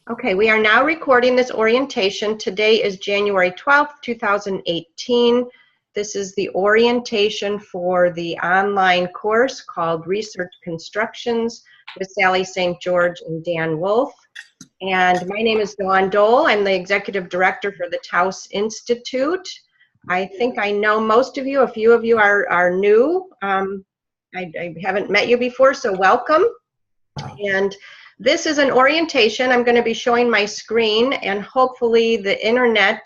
Okay, we are now recording this orientation. Today is January 12th, 2018. This is the orientation for the online course called Research Constructions with Sally St. George and Dan Wolf. And my name is Dawn Dole. I'm the Executive Director for the Taos Institute. I think I know most of you. A few of you are new. I haven't met you before, so welcome. And this is an orientation. I'm going to be showing my screen, and hopefully the internet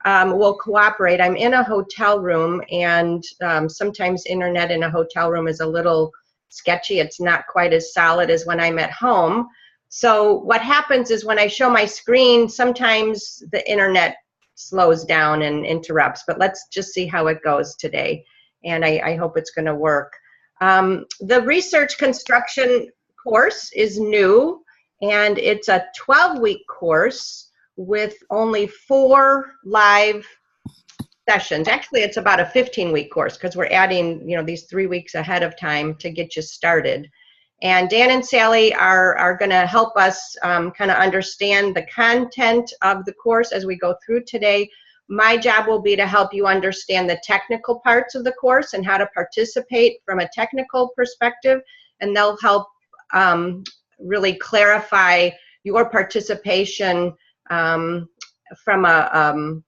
will cooperate. I'm in a hotel room, and sometimes internet in a hotel room is a little sketchy. It's not quite as solid as when I'm at home. So what happens is when I show my screen, sometimes the internet slows down and interrupts, but let's just see how it goes today. And I hope it's going to work. The research construction course is new, and it's a 12-week course with only 4 live sessions. Actually, it's about a 15-week course because we're adding, these 3 weeks ahead of time to get you started. And Dan and Sally are going to help us kind of understand the content of the course as we go through today. My job will be to help you understand the technical parts of the course and how to participate from a technical perspective, and they'll help really clarify your participation from a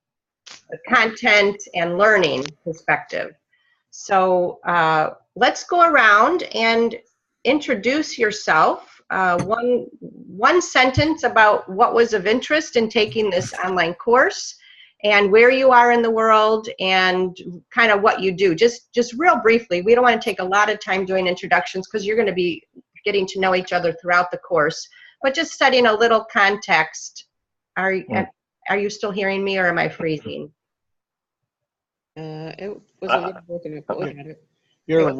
content and learning perspective. So let's go around and introduce yourself. One sentence about what was of interest in taking this online course and where you are in the world and kind of what you do. Just real briefly. We don't want to take a lot of time doing introductions because you're going to be getting to know each other throughout the course, but just studying a little context. Are you still hearing me, or am I freezing? It was a little broken up, but we had it. Your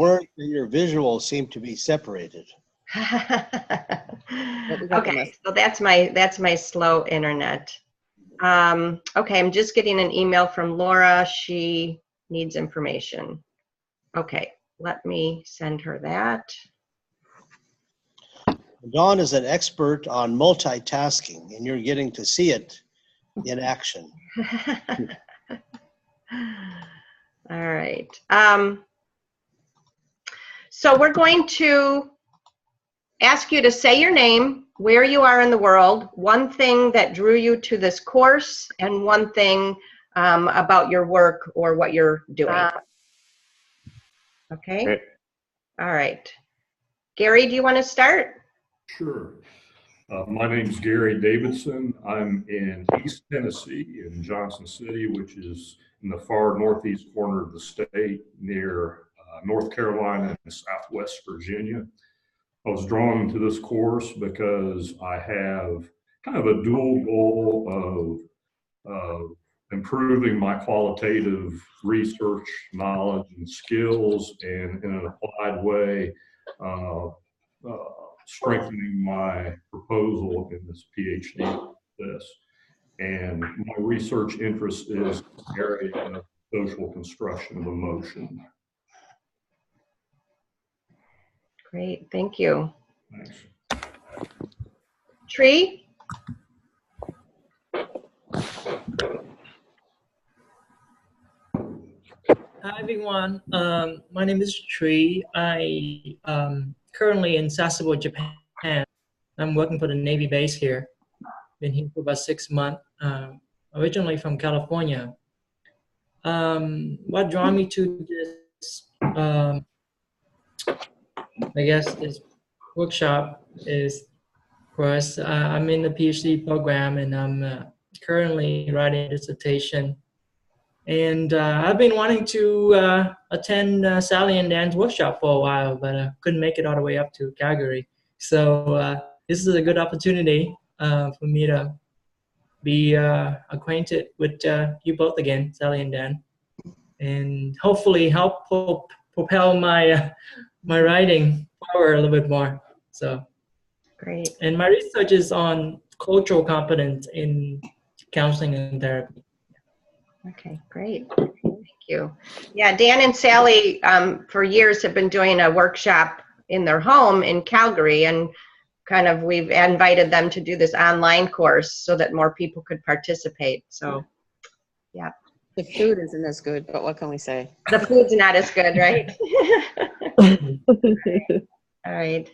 visuals seem to be separated. Okay, so that's my slow internet. Okay, I'm just getting an email from Laura. She needs information. Okay, let me send her that. Dawn is an expert on multitasking, and you're getting to see it in action. All right. So we're going to ask you to say your name, where you are in the world, one thing that drew you to this course, and one thing about your work or what you're doing. Okay? Great. All right. Gary, do you want to start? Sure. My name's Gary Davidson. I'm in East Tennessee in Johnson City, which is in the far northeast corner of the state near North Carolina and Southwest Virginia. I was drawn to this course because I have kind of a dual goal of improving my qualitative research knowledge and skills, and in an applied way, strengthening my proposal in this PhD process. And my research interest is in the area of social construction of emotion. Great, thank you. Thanks. Tree? Hi everyone, my name is Tree. I currently in Sasebo, Japan. I'm working for the Navy base here. Been here for about 6 months. Originally from California. What drew me to this, I guess, this workshop is, of course, I'm in the PhD program, and I'm currently writing a dissertation. And I've been wanting to attend Sally and Dan's workshop for a while, but I couldn't make it all the way up to Calgary. So this is a good opportunity for me to be acquainted with you both again, Sally and Dan, and hopefully help propel my my writing forward a little bit more. So Great. And my research is on cultural competence in counseling and therapy. Okay, great. Thank you. Yeah, Dan and Sally for years have been doing a workshop in their home in Calgary, and we've invited them to do this online course so that more people could participate. So, yeah. The food isn't as good, but what can we say? The food's not as good, right? All right.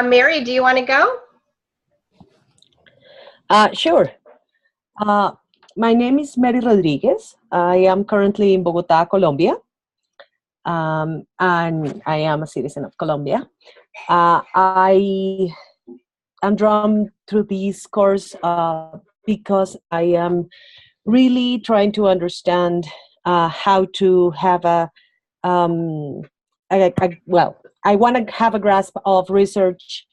Mary, do you want to go? Sure. My name is Mary Rodriguez. I am currently in Bogota, Colombia, and I am a citizen of Colombia. I am drawn to this course because I am really trying to understand how to have well, I want to have a grasp of research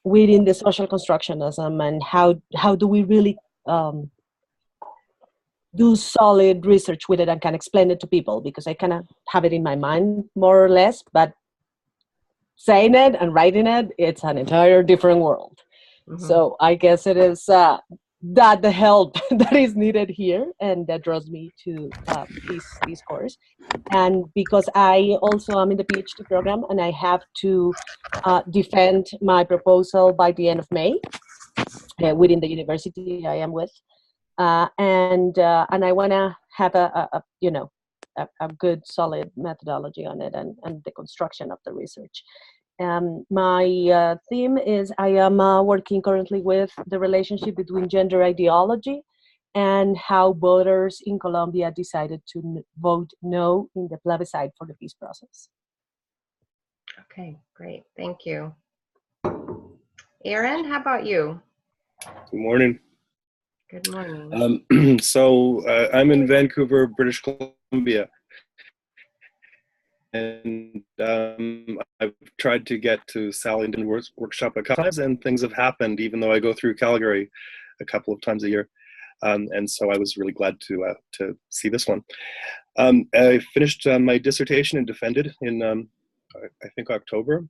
within the social constructionism, and how do we really do solid research with it and can explain it to people, because I kind of have it in my mind more or less, but saying it and writing it, it's an entire different world. Mhm. So I guess it is that the help that is needed here, and that draws me to this course. And because I also am in the PhD program, and I have to defend my proposal by the end of May within the university I am with. And I want to have a good solid methodology on it, and the construction of the research. My theme is I am working currently with the relationship between gender ideology and how voters in Colombia decided to vote no in the plebiscite for the peace process. Okay, great. Thank you. Aaron, how about you? Good morning. Good morning. I'm in Vancouver, British Columbia, and I've tried to get to Sally Linden's workshop a couple times, and things have happened, even though I go through Calgary a couple of times a year. And so I was really glad to see this one. I finished my dissertation and defended in, I think, October.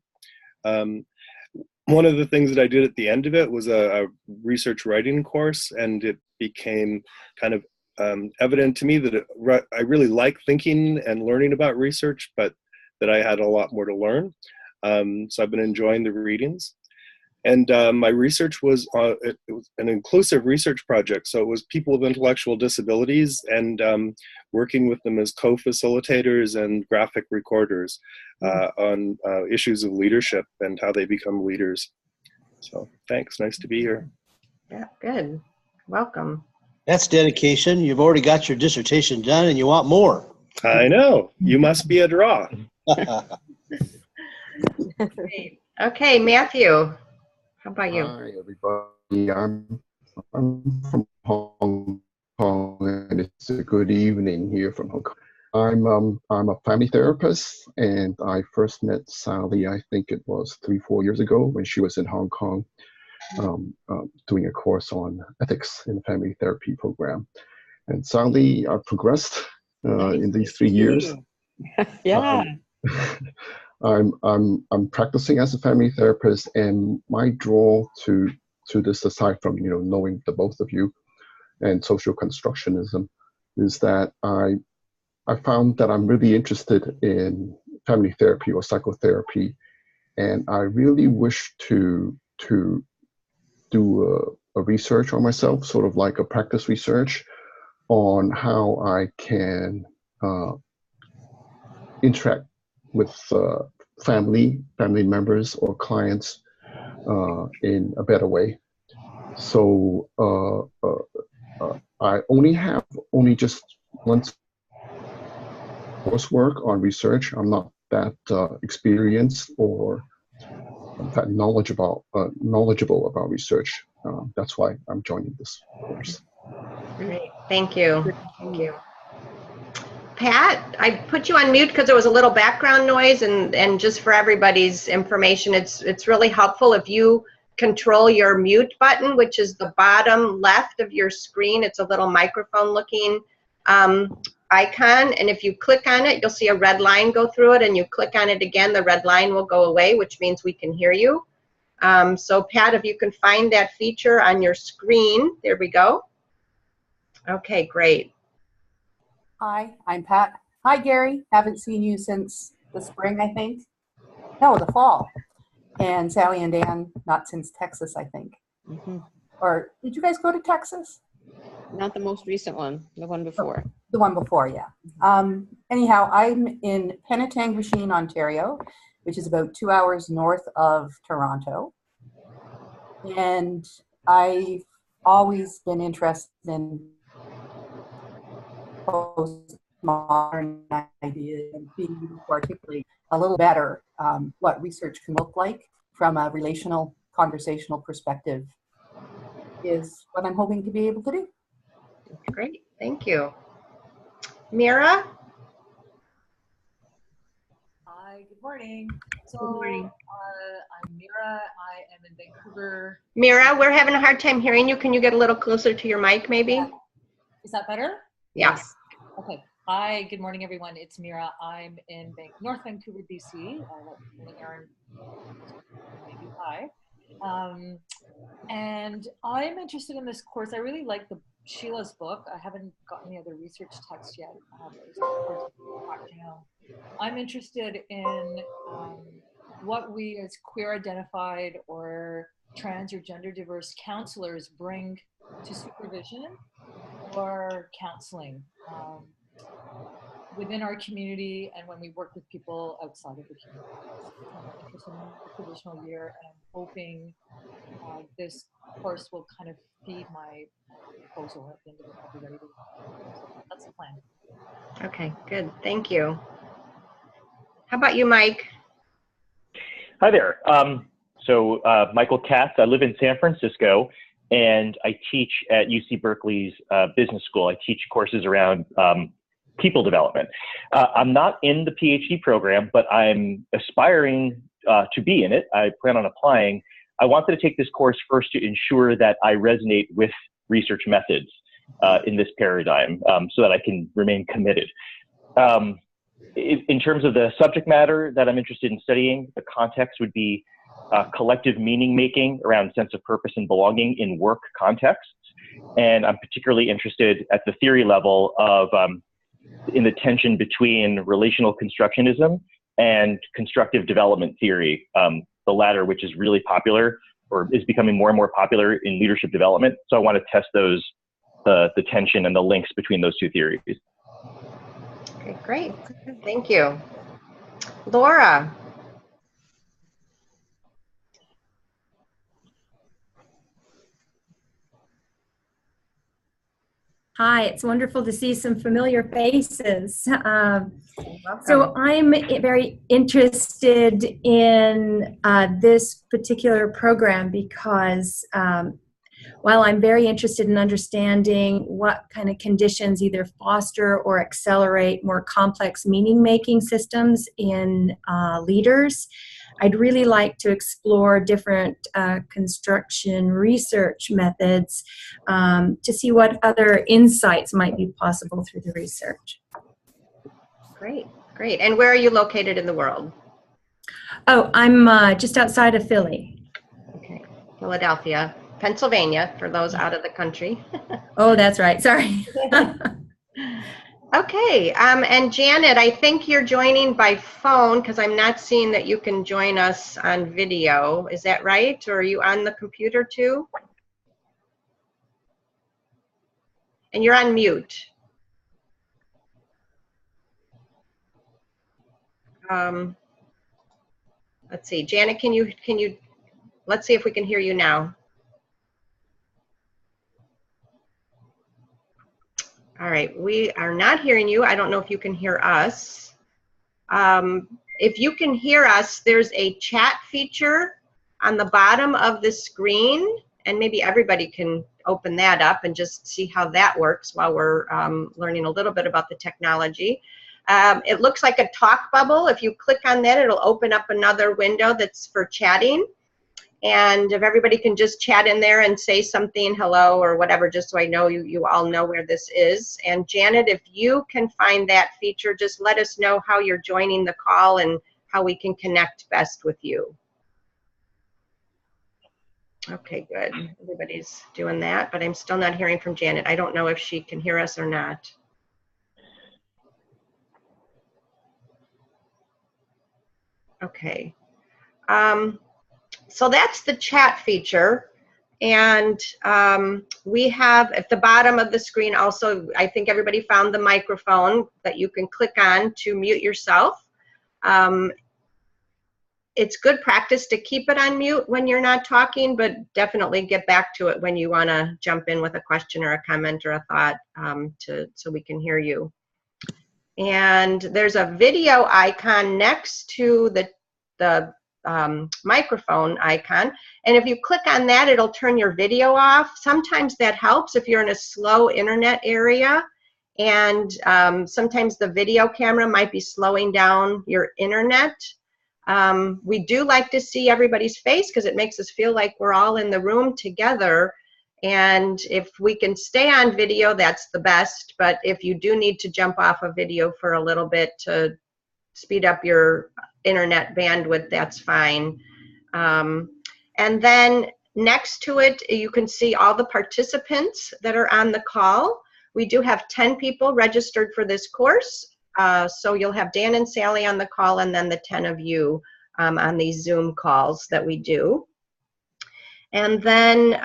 One of the things that I did at the end of it was a research writing course, and it became kind of evident to me that I really like thinking and learning about research, but that I had a lot more to learn. So I've been enjoying the readings. And my research was, it was an inclusive research project. So it was people with intellectual disabilities, and working with them as co-facilitators and graphic recorders on issues of leadership and how they become leaders. So thanks, nice to be here. Yeah, good. Welcome. That's dedication. You've already got your dissertation done and you want more. I know, you must be a draw. Great. Okay, Matthew, how about you? Hi, everybody. I'm from Hong Kong, and it's a good evening here from Hong Kong. I'm a family therapist, and I first met Sally, I think it was 3-4 years ago, when she was in Hong Kong doing a course on ethics in the family therapy program. And Sally progressed in these 3 years. Yeah. I'm practicing as a family therapist, and my draw to this, aside from knowing the both of you and social constructionism, is that I found that I'm really interested in family therapy or psychotherapy, and I really wish to do a research on myself, sort of like a practice research on how I can interact with family members or clients in a better way. So I only just once coursework on research. I'm not that experienced or that knowledgeable about research. That's why I'm joining this course. Great. Thank you. Thank you. Pat, I put you on mute because there was a little background noise, and just for everybody's information, it's really helpful if you control your mute button, which is the bottom left of your screen. It's a little microphone looking icon, and if you click on it, you'll see a red line go through it, and you click on it again, the red line will go away, which means we can hear you. So Pat, if you can find that feature on your screen, there we go. Okay, great. Hi, I'm Pat. Hi, Gary. Haven't seen you since the spring, I think. No, the fall. And Sally and Dan, not since Texas, I think. Mhm. Or did you guys go to Texas? Not the most recent one, the one before. The one before, yeah. Anyhow, I'm in Penetanguishene, Ontario, which is about 2 hours north of Toronto. And I've always been interested in postmodern ideas and being able to articulate a little better what research can look like from a relational, conversational perspective is what I'm hoping to be able to do. Great, thank you. Mira? Hi, good morning. So, Good morning. I'm Mira. I am in Vancouver. Mira, we're having a hard time hearing you. Can you get a little closer to your mic, maybe? Yeah. Is that better? Yes. Okay. Hi, good morning, everyone. It's Mira. I'm in North Vancouver, BC. Aaron, maybe hi. And I'm interested in this course. I really like Sheila's book. I haven't gotten the other research text yet. I'm interested in what we as queer identified or trans or gender diverse counselors bring to supervision or counseling within our community and when we work with people outside of the community. I'm interested in the traditional year and I'm hoping this course will kind of feed my proposal at the end of it. I'll be ready to so that's the plan. Okay, good. Thank you. How about you, Mike? Hi there. Michael Katz. I live in San Francisco, and I teach at UC Berkeley's business school. I teach courses around people development. I'm not in the PhD program, but I'm aspiring to be in it. I plan on applying. I wanted to take this course first to ensure that I resonate with research methods in this paradigm so that I can remain committed. In terms of the subject matter that I'm interested in studying, the context would be collective meaning making around sense of purpose and belonging in work contexts. And I'm particularly interested at the theory level of in the tension between relational constructionism and constructive development theory, the latter, which is really popular or is becoming more and more popular in leadership development. So I want to test those, the tension and the links between those two theories. Okay, great. Thank you. Laura? Hi, it's wonderful to see some familiar faces. So I'm very interested in this particular program because while I'm very interested in understanding what kind of conditions either foster or accelerate more complex meaning-making systems in leaders, I'd really like to explore different construction research methods to see what other insights might be possible through the research. Great, great. And where are you located in the world? Oh, I'm just outside of Philly. Okay, Philadelphia, Pennsylvania, for those out of the country. Oh, that's right. Sorry. Okay, and Janet, I think you're joining by phone because I'm not seeing that you can join us on video. Is that right? Or are you on the computer too? And you're on mute. Let's see, Janet, can you, let's see if we can hear you now. All right, we are not hearing you. I don't know if you can hear us. If you can hear us, there's a chat feature on the bottom of the screen, and maybe everybody can open that up and just see how that works while we're learning a little bit about the technology. It looks like a talk bubble. If you click on that, it'll open up another window that's for chatting. And if everybody can just chat in there and say something, hello or whatever, just so I know you all know where this is. And Janet, if you can find that feature, just let us know how you're joining the call and how we can connect best with you. Okay, good. Everybody's doing that, but I'm still not hearing from Janet. I don't know if she can hear us or not. Okay. So that's the chat feature. And we have at the bottom of the screen also, I think everybody found the microphone that you can click on to mute yourself. It's good practice to keep it on mute when you're not talking, but definitely get back to it when you want to jump in with a question or a comment or a thought so we can hear you. And there's a video icon next to the microphone icon. And if you click on that, it'll turn your video off. Sometimes that helps if you're in a slow internet area. And sometimes the video camera might be slowing down your internet. We do like to see everybody's face because it makes us feel like we're all in the room together. And if we can stay on video, that's the best. But if you do need to jump off a video for a little bit to speed up your internet bandwidth, that's fine. And then next to it, you can see all the participants that are on the call. We do have 10 people registered for this course. So you'll have Dan and Sally on the call and then the 10 of you on these Zoom calls that we do. And then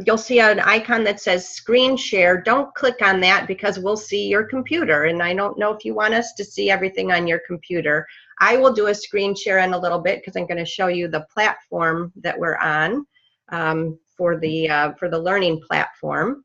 you'll see an icon that says screen share. Don't click on that because we'll see your computer. And I don't know if you want us to see everything on your computer. I will do a screen share in a little bit because I'm going to show you the platform that we're on for the learning platform.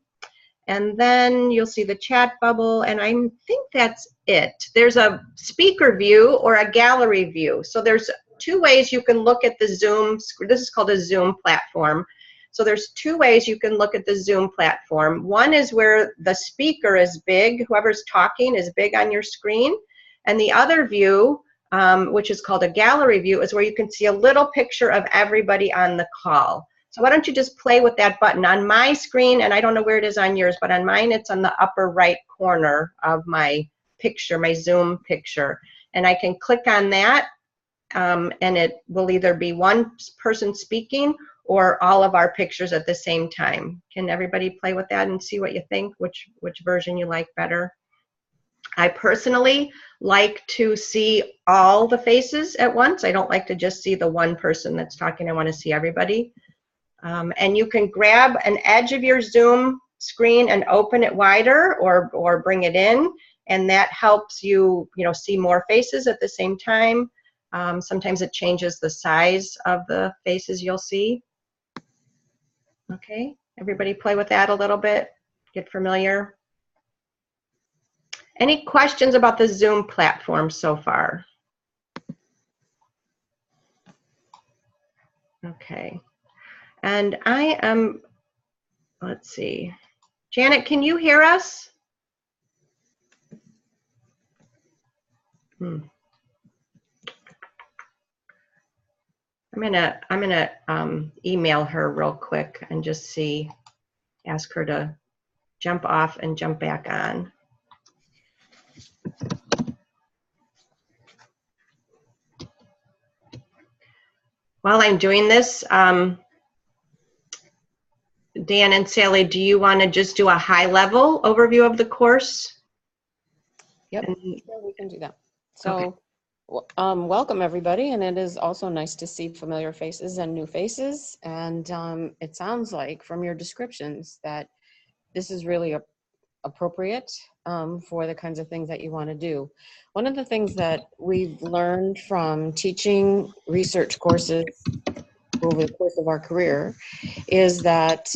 And then you'll see the chat bubble, and I think that's it. There's a speaker view or a gallery view. So there's two ways you can look at the Zoom. This is called a Zoom platform. So there's two ways you can look at the Zoom platform. One is where the speaker is big, whoever's talking is big on your screen. And the other view, which is called a gallery view, is where you can see a little picture of everybody on the call. So why don't you just play with that button on my screen, and I don't know where it is on yours, but on mine it's on the upper right corner of my picture, my Zoom picture. And I can click on that, and it will either be one person speaking or all of our pictures at the same time. Can everybody play with that and see what you think, which version you like better? I personally like to see all the faces at once. I don't like to just see the one person that's talking. I want to see everybody. And you can grab an edge of your Zoom screen and open it wider or bring it in, and that helps you, see more faces at the same time. Sometimes it changes the size of the faces you'll see. Okay, everybody play with that a little bit, get familiar. Any questions about the Zoom platform so far? Okay. And I am, let's see. Janet, can you hear us? I'm gonna email her real quick and just ask her to jump off and jump back on. While I'm doing this, Dan and Sally, do you want to just do a high-level overview of the course? Yep, sure, we can do that. So, okay. Welcome everybody, and it is also nice to see familiar faces and new faces. And it sounds like from your descriptions that this is really appropriate for the kinds of things that you want to do. One of the things that we've learned from teaching research courses over the course of our career is that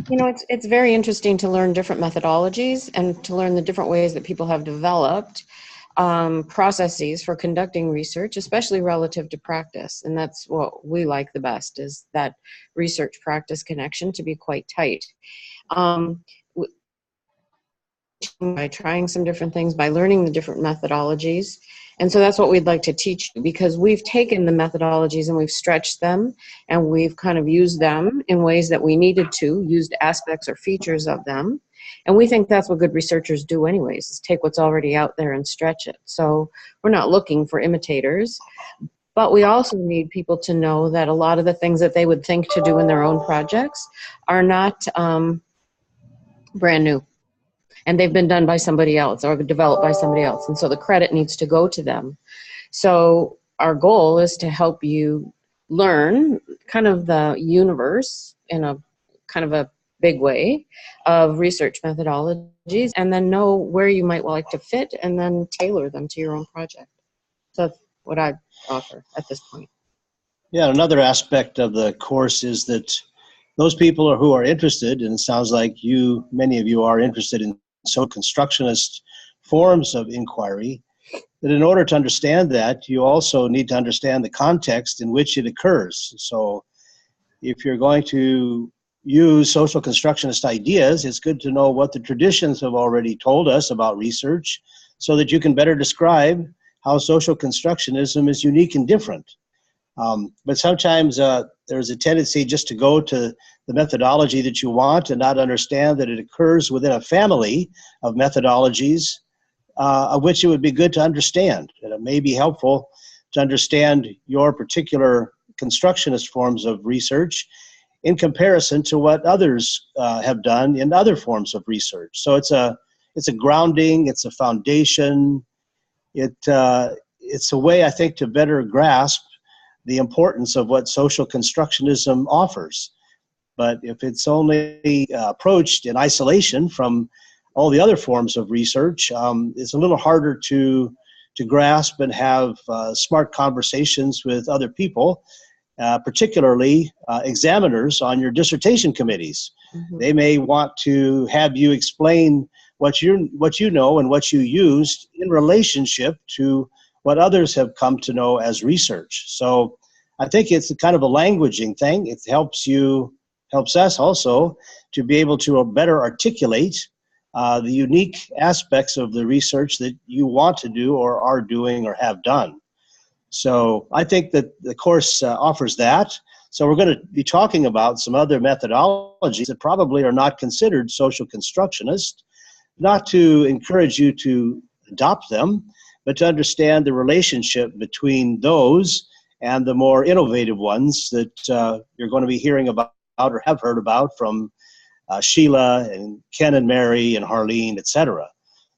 it's very interesting to learn different methodologies and to learn the different ways that people have developed processes for conducting research, especially relative to practice. And that's what we like the best, is that research practice connection to be quite tight. By trying some different things, by learning the different methodologies. And so that's what we'd like to teach you, because we've taken the methodologies and we've stretched them and we've kind of used them in ways that we needed to, used aspects or features of them. And we think that's what good researchers do anyways, is take what's already out there and stretch it. So we're not looking for imitators, but we also need people to know that a lot of the things that they would think to do in their own projects are not brand new. And they've been done by somebody else or developed by somebody else. And so the credit needs to go to them. So our goal is to help you learn kind of the universe in a kind of a big way of research methodologies, and then know where you might like to fit and then tailor them to your own project. So that's what I offer at this point. Yeah, another aspect of the course is that those people who are interested, and it sounds like many of you are interested in social constructionist forms of inquiry, that in order to understand that, you also need to understand the context in which it occurs. So if you're going to use social constructionist ideas, it's good to know what the traditions have already told us about research so that you can better describe how social constructionism is unique and different. But sometimes there's a tendency just to go to the methodology that you want and not understand that it occurs within a family of methodologies of which it would be good to understand. And it may be helpful to understand your particular constructionist forms of research in comparison to what others have done in other forms of research. So it's a grounding, it's a foundation, it's a way, I think, to better grasp the importance of what social constructionism offers. But if it's only approached in isolation from all the other forms of research, it's a little harder to grasp and have smart conversations with other people, particularly examiners on your dissertation committees. Mm-hmm. They may want to have you explain what you know and what you used in relationship to what others have come to know as research. So I think it's a kind of a languaging thing. It helps us also to be able to better articulate the unique aspects of the research that you want to do or are doing or have done. So I think that the course offers that. So we're going to be talking about some other methodologies that probably are not considered social constructionist, not to encourage you to adopt them, but to understand the relationship between those and the more innovative ones that you're going to be hearing about or have heard about from Sheila and Ken and Mary and Harleen, etc.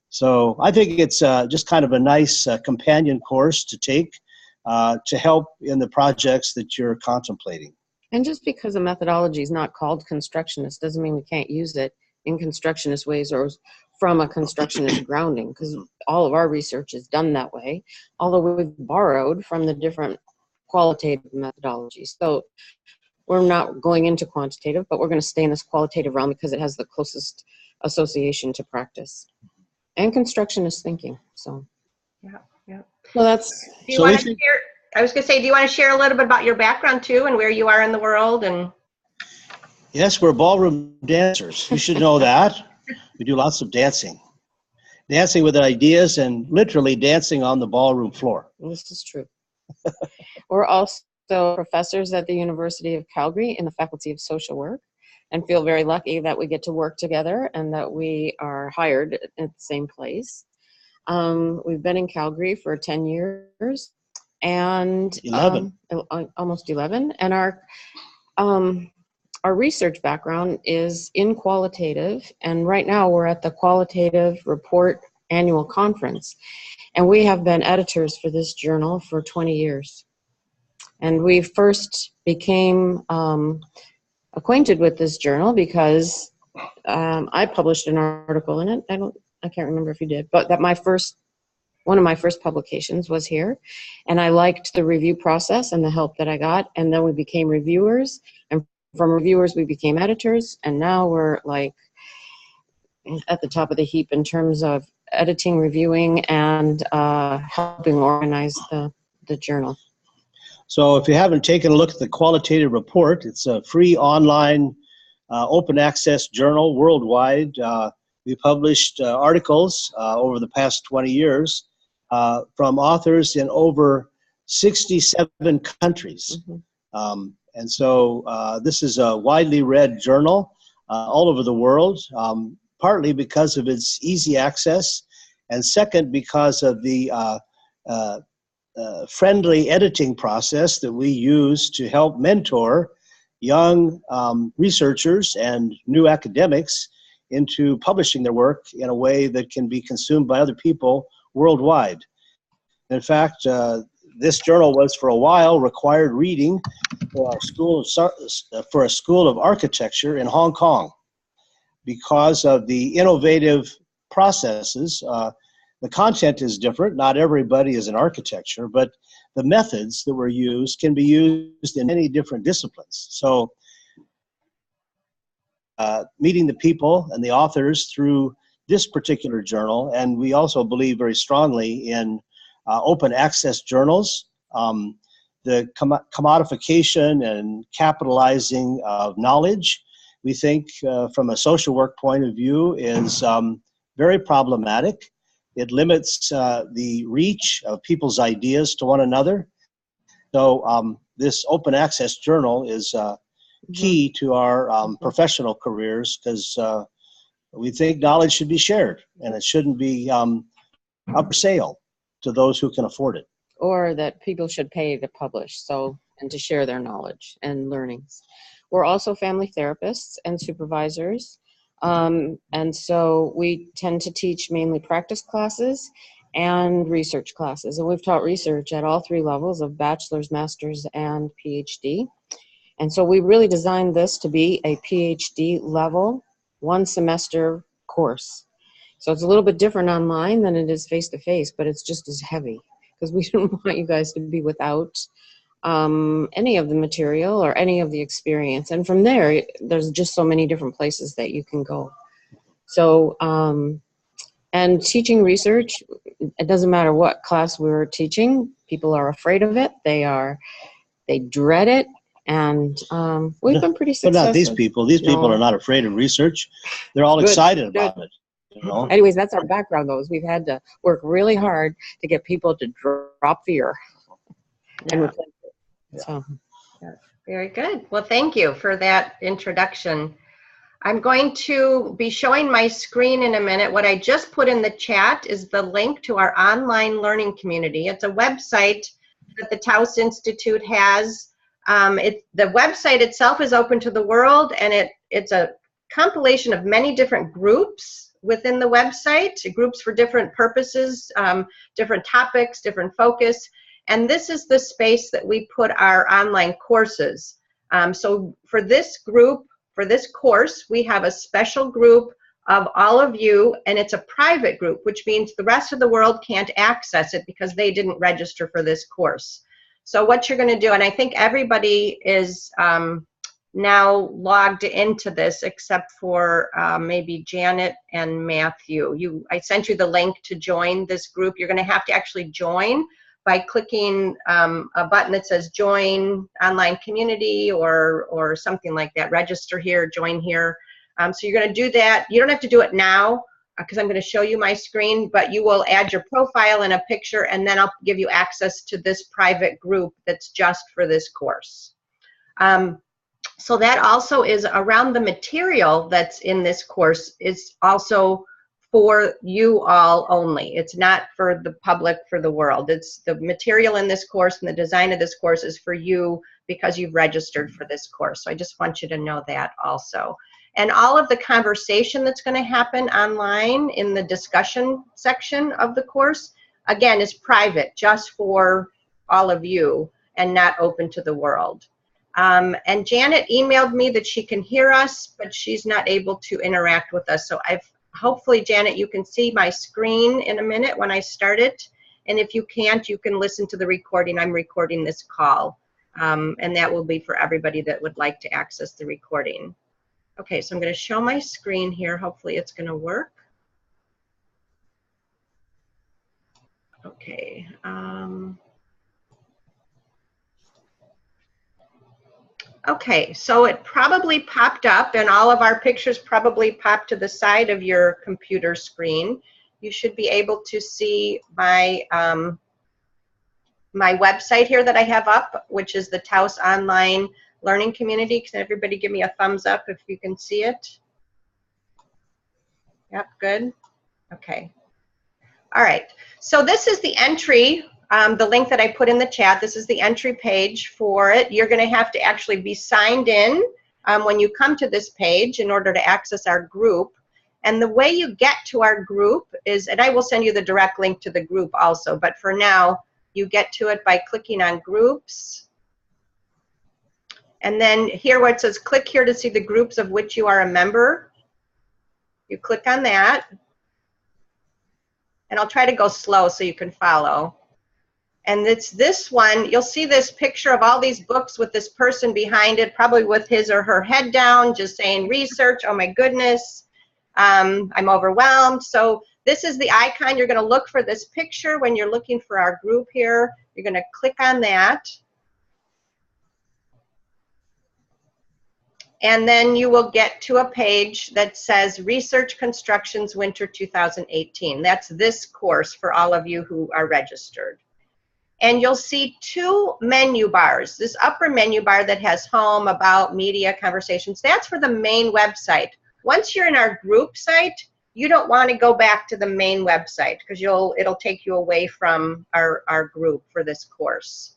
So I think it's just kind of a nice companion course to take to help in the projects that you're contemplating. And just because a methodology is not called constructionist doesn't mean we can't use it in constructionist ways or from a constructionist grounding, because all of our research is done that way, although we've borrowed from the different qualitative methodologies. So we're not going into quantitative, but we're going to stay in this qualitative realm because it has the closest association to practice and constructionist thinking. So yeah. So that's. Do you want to share? I was going to say, do you want to share a little bit about your background too, and where you are in the world? And yes, we're ballroom dancers. You should know that. We do lots of dancing with ideas, and literally dancing on the ballroom floor. This is true. We're also professors at the University of Calgary in the Faculty of Social Work, and feel very lucky that we get to work together and that we are hired at the same place. We've been in Calgary for 10 years and 11. Almost 11. And our research background is in qualitative, and right now we're at the Qualitative Report Annual Conference, and we have been editors for this journal for 20 years. And we first became acquainted with this journal because I published an article in it. I can't remember if you did, but that one of my first publications was here, and I liked the review process and the help that I got, and then we became reviewers, and from reviewers we became editors, and now we're like at the top of the heap in terms of editing, reviewing, and helping organize the journal. So if you haven't taken a look at the Qualitative Report, it's a free online open access journal worldwide. We published articles over the past 20 years from authors in over 67 countries. Mm-hmm. And so this is a widely read journal all over the world, partly because of its easy access, and second, because of the friendly editing process that we use to help mentor young researchers and new academics into publishing their work in a way that can be consumed by other people worldwide. In fact, this journal was for a while required reading for a school of architecture in Hong Kong. Because of the innovative processes, the content is different. Not everybody is in architecture, but the methods that were used can be used in many different disciplines. So meeting the people and the authors through this particular journal, and we also believe very strongly in open access journals. The commodification and capitalizing of knowledge, we think from a social work point of view, is very problematic. It limits the reach of people's ideas to one another. So this open access journal is key to our professional careers, because we think knowledge should be shared and it shouldn't be up for sale to those who can afford it. Or that people should pay to publish, and to share their knowledge and learnings. We're also family therapists and supervisors. And so we tend to teach mainly practice classes and research classes. And we've taught research at all three levels of bachelor's, master's, and PhD. And so we really designed this to be a PhD level, 1 semester course. So it's a little bit different online than it is face-to-face, but it's just as heavy, because we don't want you guys to be without any of the material or any of the experience. And from there, there's just so many different places that you can go. So, and teaching research, it doesn't matter what class we're teaching, people are afraid of it. They dread it. And we've been pretty successful. But not these people. These people are not afraid of research. They're all excited about it. You know? Anyways, that's our background, though, is we've had to work really hard to get people to drop fear and replace it. Yeah. So. Yeah. Very good. Well, thank you for that introduction. I'm going to be showing my screen in a minute. What I just put in the chat is the link to our online learning community. It's a website that the Taos Institute has. The website itself is open to the world, and it's a compilation of many different groups within the website, groups for different purposes, different topics, different focus. And this is the space that we put our online courses. So for this group, for this course, we have a special group of all of you, and it's a private group, which means the rest of the world can't access it because they didn't register for this course. So what you're going to do, and I think everybody is now logged into this except for maybe Janet and Matthew. I sent you the link to join this group. You're going to have to actually join by clicking a button that says join online community or something like that. Register here, join here. So you're going to do that. You don't have to do it now because I'm going to show you my screen, but you will add your profile and a picture, and then I'll give you access to this private group that's just for this course. So that also is around the material that's in this course is also for you all only. It's not for the public, for the world. It's the material in this course and the design of this course is for you because you've registered for this course. So I just want you to know that also. And all of the conversation that's going to happen online in the discussion section of the course, again, is private, just for all of you and not open to the world. And Janet emailed me that she can hear us, but she's not able to interact with us. So hopefully, Janet, you can see my screen in a minute when I start it. And if you can't, you can listen to the recording. I'm recording this call. And that will be for everybody that would like to access the recording. Okay, so I'm going to show my screen here. Hopefully it's going to work. Okay. Okay, so it probably popped up, and all of our pictures probably popped to the side of your computer screen. You should be able to see my my website here that I have up, which is the Taos Online Learning Community. Can everybody give me a thumbs up if you can see it? Yep, good. Okay. All right. So this is the entry, the link that I put in the chat. This is the entry page for it. You're going to have to actually be signed in when you come to this page in order to access our group. And the way you get to our group is, and I will send you the direct link to the group also, but for now, You get to it by clicking on groups. And then here where it says click here to see the groups of which you are a member. You click on that. And I'll try to go slow so you can follow. And it's this one, you'll see this picture of all these books with this person behind it, probably with his or her head down, just saying research, oh my goodness, I'm overwhelmed. So this is the icon. You're going to look for this picture when you're looking for our group here. You're going to click on that. And then you will get to a page that says Research Constructions Winter 2018. That's this course for all of you who are registered. And you'll see two menu bars. This upper menu bar that has home, about, media, conversations, that's for the main website. Once you're in our group site, you don't want to go back to the main website because it'll take you away from our group for this course.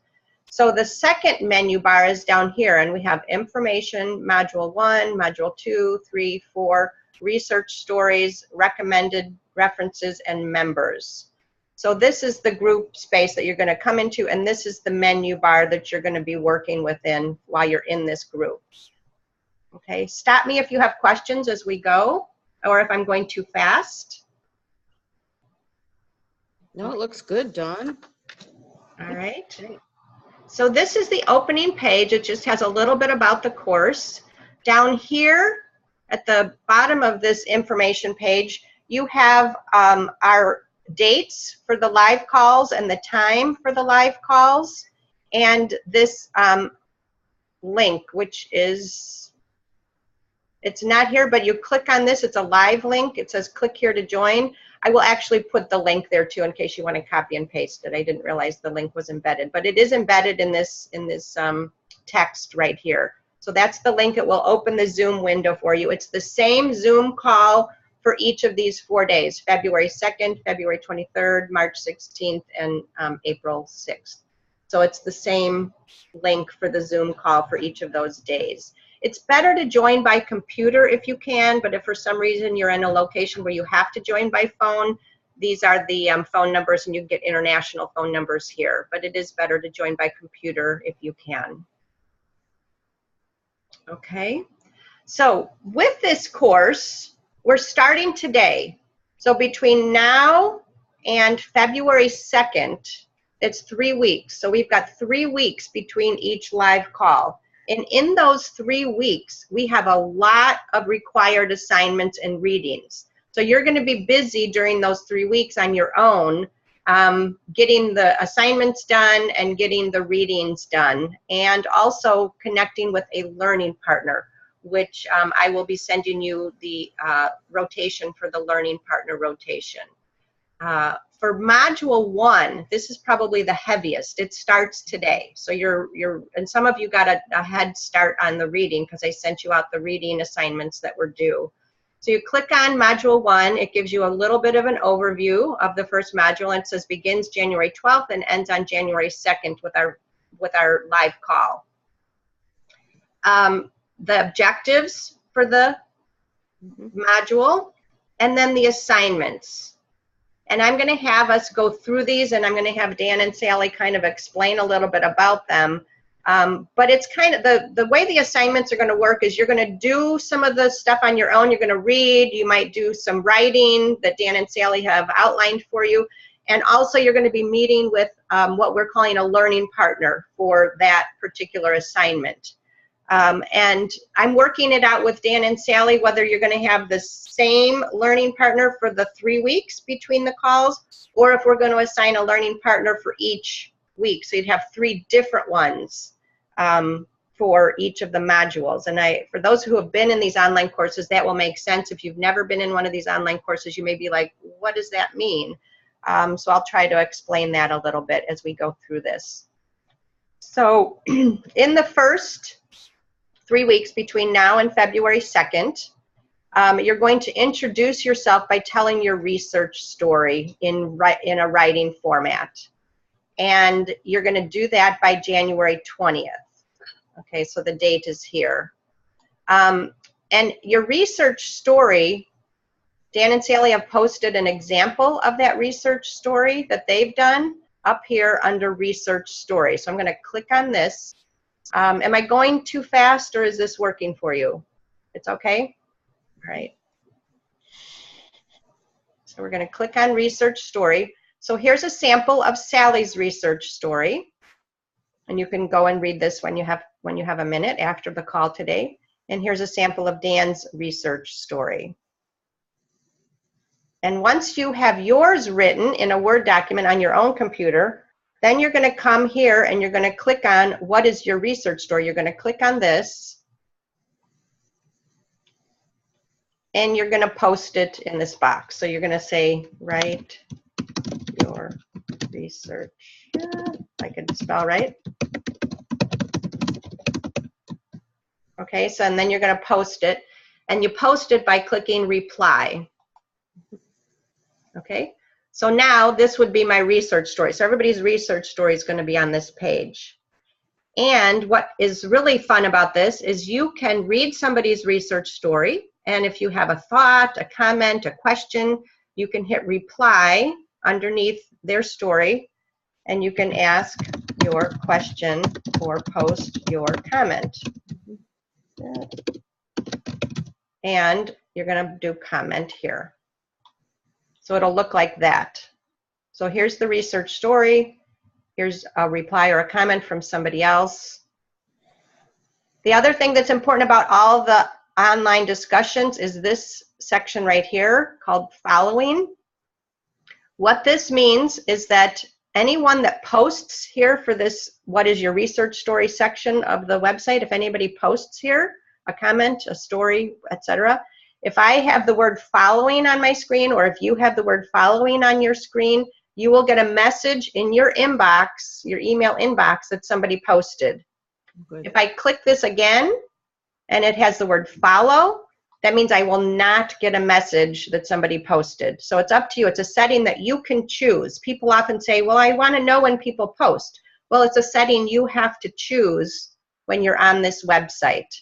So the second menu bar is down here, and we have information, module 1, module 2, 3, 4, research stories, recommended references, and members. So this is the group space that you're going to come into, and this is the menu bar that you're going to be working within while you're in this group. Okay, stop me if you have questions as we go, or if I'm going too fast. No, it looks good, Dawn. All right. So this is the opening page. It just has a little bit about the course. Down here at the bottom of this information page, you have our dates for the live calls and the time for the live calls, and this link, which is, it's not here, but you click on this, it's a live link. It says click here to join. I will actually put the link there too in case you want to copy and paste it. I didn't realize the link was embedded, but it is embedded in this text right here. So that's the link. It will open the Zoom window for you. It's the same Zoom call for each of these 4 days, February 2nd, February 23rd, March 16th, and April 6th. So it's the same link for the Zoom call for each of those days. It's better to join by computer if you can, but if for some reason you're in a location where you have to join by phone, these are the phone numbers, and you can get international phone numbers here. But it is better to join by computer if you can. Okay, so with this course, we're starting today. So between now and February 2nd, it's 3 weeks. So we've got 3 weeks between each live call. And in those 3 weeks, we have a lot of required assignments and readings. So you're going to be busy during those 3 weeks on your own, getting the assignments done and getting the readings done, and also connecting with a learning partner, which I will be sending you the rotation for the learning partner rotation. For module 1, this is probably the heaviest. It starts today. So and some of you got a head start on the reading because I sent you out the reading assignments that were due. So you click on module 1. It gives you a little bit of an overview of the first module, and it says begins January 12th and ends on January 2nd with our live call. The objectives for the module, and then the assignments. And I'm going to have us go through these, and I'm going to have Dan and Sally kind of explain a little bit about them. But it's kind of the way the assignments are going to work is you're going to do some of the stuff on your own. You're going to read. You might do some writing that Dan and Sally have outlined for you. And also you're going to be meeting with what we're calling a learning partner for that particular assignment. And I'm working it out with Dan and Sally whether you're going to have the same learning partner for the 3 weeks between the calls, or if we're going to assign a learning partner for each week. So you'd have 3 different ones for each of the modules. And for those who have been in these online courses, that will make sense. If you've never been in one of these online courses, you may be like, what does that mean? So I'll try to explain that a little bit as we go through this. So in the first 3 weeks between now and February 2nd, you're going to introduce yourself by telling your research story in a writing format. And you're going to do that by January 20th. Okay, so the date is here. And your research story, Dan and Sally have posted an example of that research story that they've done. up here under research story. So I'm going to click on this. Am I going too fast or is this working for you? It's okay? All right. So we're going to click on research story. So here's a sample of Sally's research story. And you can go and read this when you have a minute after the call today. And here's a sample of Dan's research story. And once you have yours written in a Word document on your own computer, then you're going to come here and you're going to click on what is your research story. You're going to click on this. And you're going to post it in this box. So you're going to say, write your research. I could spell right. Okay, so and then you're going to post it. And you post it by clicking reply. Okay, so now this would be my research story. So everybody's research story is going to be on this page. And what is really fun about this is you can read somebody's research story. And if you have a thought, a comment, a question, you can hit reply underneath their story. And you can ask your question or post your comment. And you're going to do comment here. So it'll look like that. So here's the research story. Here's a reply or a comment from somebody else. The other thing that's important about all the online discussions is this section right here called following. What this means is that anyone that posts here for this, what is your research story section of the website, if anybody posts here, a comment, a story, etc., if I have the word following on my screen, or if you have the word following on your screen, you will get a message in your inbox, your email inbox, that somebody posted. Good. If I click this again, and it has the word follow, that means I will not get a message that somebody posted. So it's up to you. It's a setting that you can choose. People often say, well, I want to know when people post. Well, it's a setting you have to choose when you're on this website.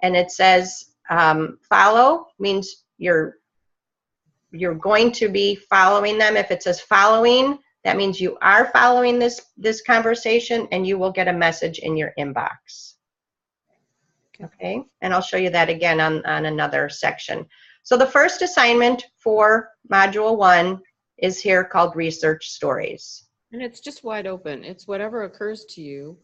And it says follow means you're going to be following them. If it says following, that means you are following this conversation, and you will get a message in your inbox. Okay, and I'll show you that again on another section. So the first assignment for Module 1 is here called Research Stories. And it's just wide open. It's whatever occurs to you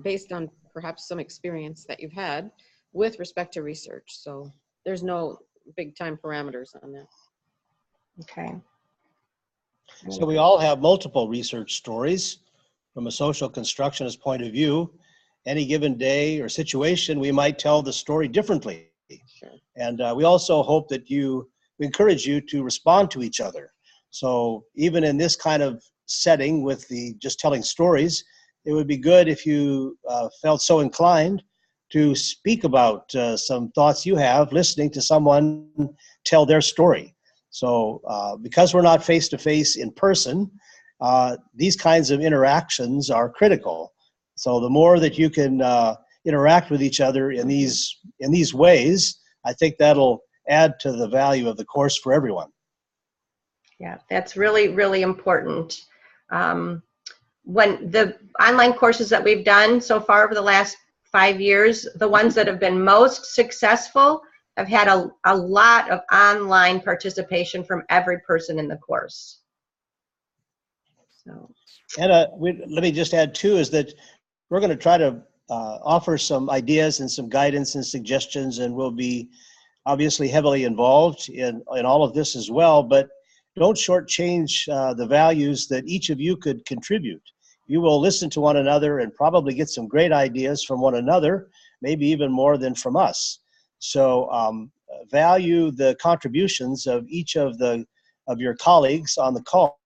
based on perhaps some experience that you've had with respect to research. So there's no big time parameters on that. Okay. So we all have multiple research stories from a social constructionist point of view. Any given day or situation, we might tell the story differently. Sure. And we also hope that we encourage you to respond to each other. So even in this kind of setting with the just telling stories, it would be good if you felt so inclined to speak about some thoughts you have listening to someone tell their story. So because we're not face-to-face in person, these kinds of interactions are critical. So the more that you can interact with each other in these ways, I think that'll add to the value of the course for everyone. Yeah, that's really, really important. When the online courses that we've done so far over the last 5 years, the ones that have been most successful have had a lot of online participation from every person in the course. So. And let me just add too, is that we're going to try to offer some ideas and some guidance and suggestions, and we'll be obviously heavily involved in all of this as well, but don't shortchange the values that each of you could contribute. You will listen to one another and probably get some great ideas from one another, maybe even more than from us. So value the contributions of each of your colleagues on the call.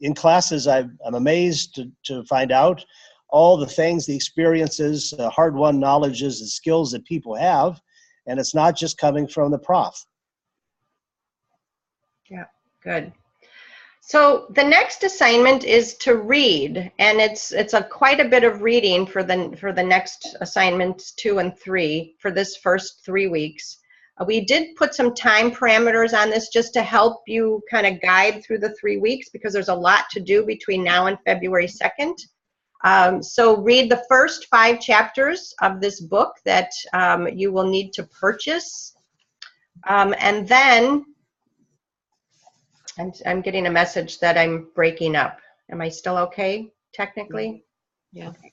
In classes, I'm amazed to find out all the things, the experiences, hard-won knowledges and skills that people have, and it's not just coming from the prof. Yeah, good. So the next assignment is to read, and it's quite a bit of reading for the next assignments 2 and 3 for this first 3 weeks. We did put some time parameters on this just to help you kind of guide through the 3 weeks, because there's a lot to do between now and February 2nd. So read the first 5 chapters of this book that you will need to purchase. And then, I'm getting a message that I'm breaking up. Am I still okay, technically? Yeah. Okay.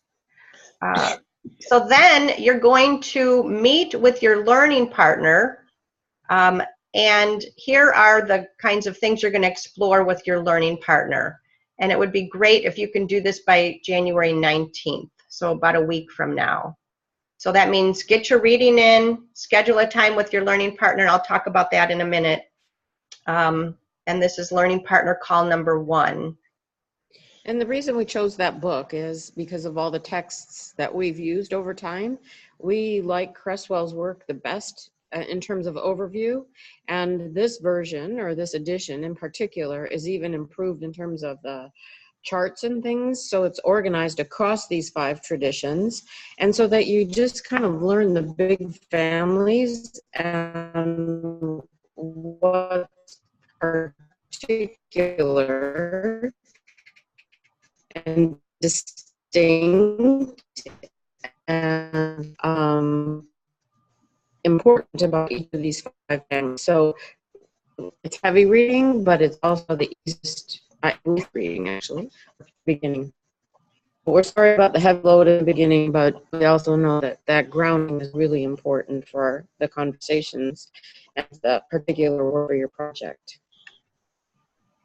So then you're going to meet with your learning partner, and here are the kinds of things you're going to explore with your learning partner. And it would be great if you can do this by January 19th, so about a week from now. So that means get your reading in, schedule a time with your learning partner, and I'll talk about that in a minute. And this is learning partner call number 1. And the reason we chose that book is because of all the texts that we've used over time. We like Creswell's work the best in terms of overview, and this version, or this edition in particular, is even improved in terms of the charts and things, so it's organized across these 5 traditions, and so that you just kind of learn the big families and what's particular and distinct and important about each of these 5 families. So it's heavy reading, but it's also the easiest reading, actually, at the beginning. But we're sorry about the heavy load at the beginning, but we also know that that grounding is really important for the conversations and the particular work for your project.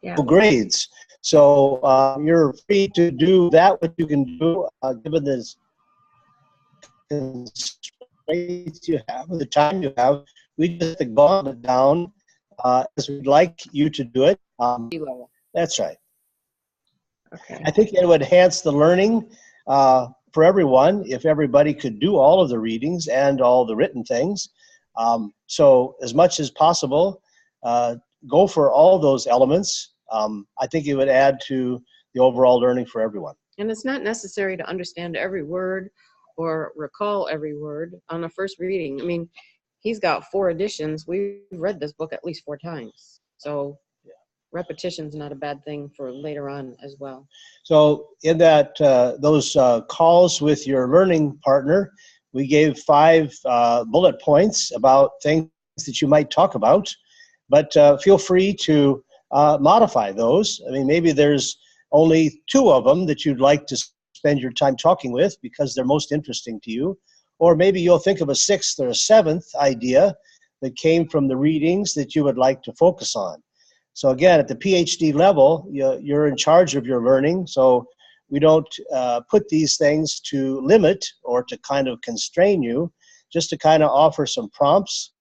Yeah. Grades. So you're free to do that, what you can do, given this constraints you have, the time you have. We just gone it down as we'd like you to do it. That's right. Okay. I think it would enhance the learning for everyone if everybody could do all of the readings and all the written things. So as much as possible, go for all those elements. I think it would add to the overall learning for everyone. And it's not necessary to understand every word or recall every word on a first reading. I mean, he's got 4 editions. We've read this book at least 4 times. So repetition's not a bad thing for later on as well. So in that those calls with your learning partner, we gave 5 bullet points about things that you might talk about, but feel free to modify those. I mean, maybe there's only 2 of them that you'd like to spend your time talking with because they're most interesting to you, or maybe you'll think of a 6th or a 7th idea that came from the readings that you would like to focus on. So again, at the PhD level, you're in charge of your learning, so we don't put these things to limit or to kind of constrain you, just to kind of offer some prompts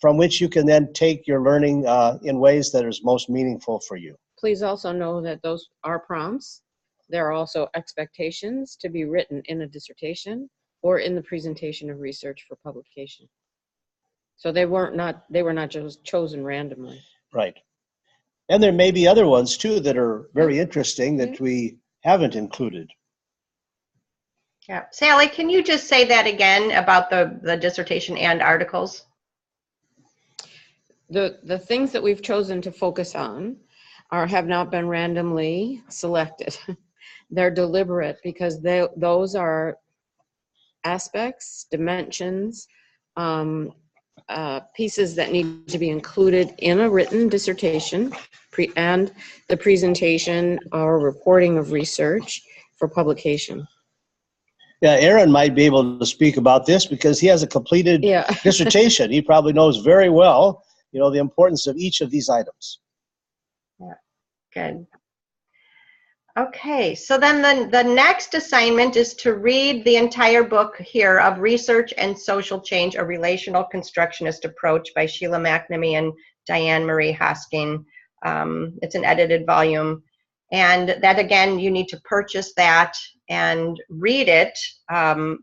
from which you can then take your learning in ways that is most meaningful for you. Please also know that those are prompts. There are also expectations to be written in a dissertation or in the presentation of research for publication. So they were not just chosen randomly. Right. And there may be other ones too that are very interesting that we haven't included. Yeah. Sally, can you just say that again about the dissertation and articles? The things that we've chosen to focus on have not been randomly selected. They're deliberate because those are aspects, dimensions, pieces that need to be included in a written dissertation and the presentation or reporting of research for publication. Yeah, Aaron might be able to speak about this because he has a completed dissertation. He probably knows very well, the importance of each of these items. Yeah, good. Okay, so then the next assignment is to read the entire book here of Research and Social Change, A Relational Constructionist Approach by Sheila McNamee and Diane Marie Hosking. It's an edited volume. And that, again, you need to purchase that and read it and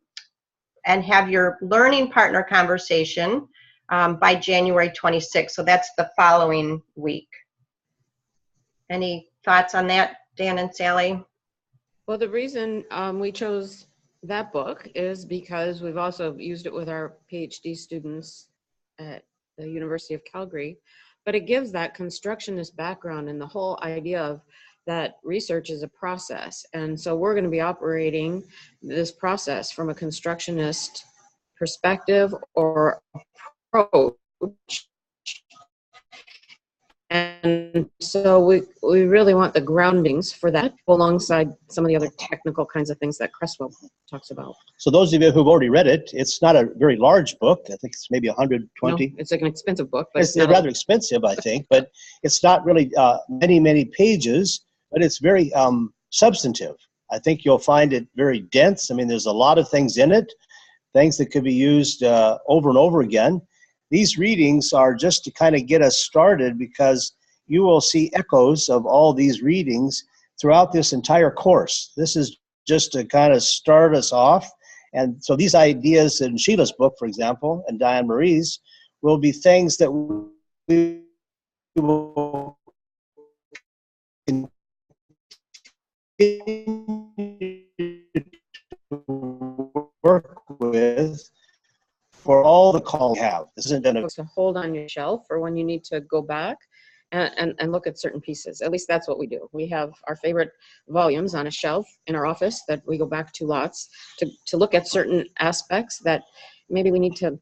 have your learning partner conversation by January 26th. So that's the following week. Any thoughts on that, Dan and Sally? Well, the reason we chose that book is because we've also used it with our PhD students the University of Calgary, but it gives that constructionist background and the whole idea of that research is a process. And so we're going to be operating this process from a constructionist perspective or approach. And so we really want the groundings for that alongside some of the other technical kinds of things that Cresswell talks about. So those of you who've already read it, it's not a very large book. I think it's maybe 120. No, it's like an expensive book. But it's rather expensive, I think, but it's not really many pages, but it's very substantive. I think you'll find it very dense. I mean, there's a lot of things in it, things that could be used over and over again. These readings are just to kind of get us started, because you will see echoes of all these readings throughout this entire course. This is just to kind of start us off. And so these ideas in Sheila's book, for example, and Diane Marie's, will be things that we will continue to work with for all the calls we have. This isn't going to hold on your shelf for when you need to go back and look at certain pieces. At least that's what we do. We have our favorite volumes on a shelf in our office that we go back to lots to look at certain aspects that maybe we need to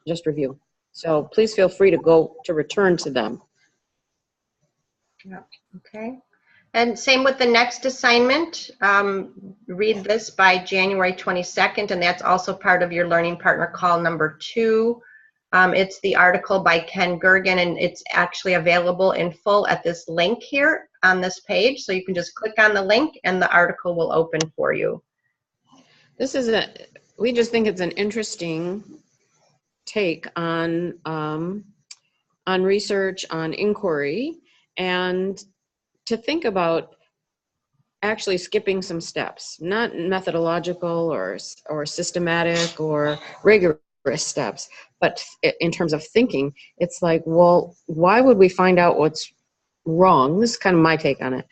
just review. So please feel free to return to them. Yeah. Okay. And same with the next assignment. Read this by January 22nd, and that's also part of your Learning Partner Call number 2. It's the article by Ken Gergen, and it's actually available in full at this link here on this page. So you can just click on the link and the article will open for you. We just think it's an interesting take on research, on inquiry, and to think about actually skipping some steps, not methodological or systematic or rigorous steps, but in terms of thinking, it's like, well, why would we find out what's wrong? This is kind of my take on it.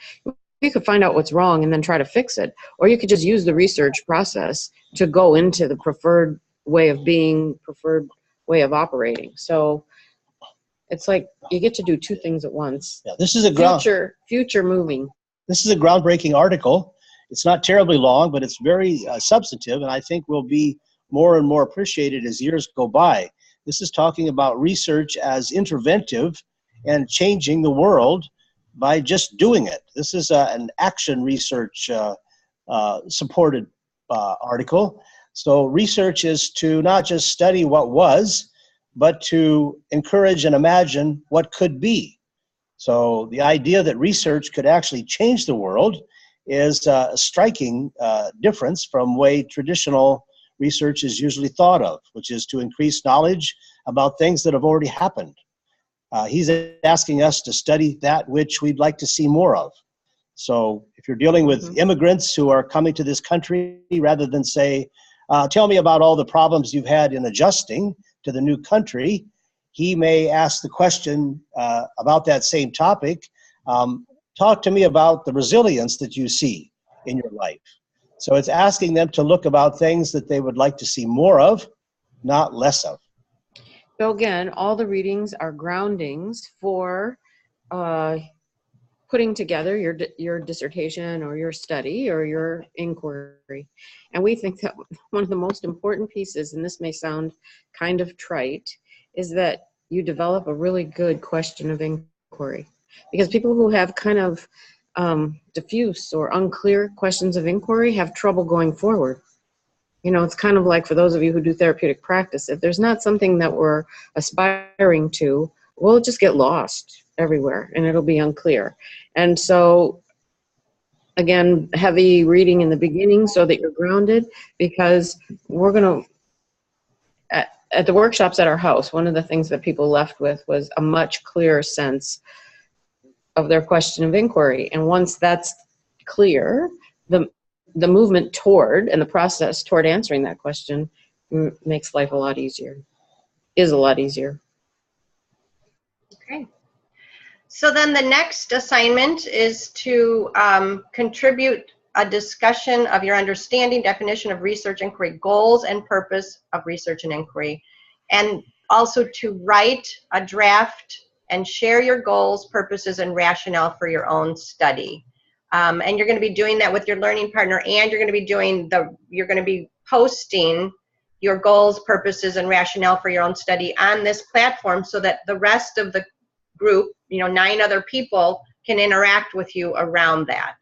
You could find out what's wrong and then try to fix it, or you could just use the research process to go into the preferred way of being, preferred way of operating. So it's like you get to do two things at once. Yeah, this is a future moving. This is a groundbreaking article. It's not terribly long, but it's very substantive, and I think will be more and more appreciated as years go by. This is talking about research as interventive and changing the world by just doing it. This is an action research supported article. So research is to not just study what was, but to encourage and imagine what could be. So the idea that research could actually change the world is a striking difference from the way traditional research is usually thought of, which is to increase knowledge about things that have already happened. He's asking us to study that which we'd like to see more of. So if you're dealing with immigrants who are coming to this country, rather than say, tell me about all the problems you've had in adjusting to the new country, he may ask the question about that same topic. Talk to me about the resilience that you see in your life. So it's asking them to look about things that they would like to see more of, not less of. So again, all the readings are groundings for putting together your dissertation or your study or your inquiry. And we think that one of the most important pieces, and this may sound kind of trite, is that you develop a really good question of inquiry. Because people who have kind of diffuse or unclear questions of inquiry have trouble going forward. You know, it's kind of like for those of you who do therapeutic practice, if there's not something that we're aspiring to, we'll just get lost everywhere and it'll be unclear. And so, again, heavy reading in the beginning so that you're grounded, because we're going to, at the workshops at our house, one of the things that people left with was a much clearer sense of their question of inquiry. And once that's clear, the movement toward and the process toward answering that question makes life a lot easier, is a lot easier. Okay. So then the next assignment is to contribute a discussion of your understanding, definition of research inquiry, goals and purpose of research and inquiry. And also to write a draft and share your goals, purposes, and rationale for your own study. And you're going to be doing that with your learning partner, and you're going to be posting your goals, purposes, and rationale for your own study on this platform so that the rest of the group, 9 other people, can interact with you around that.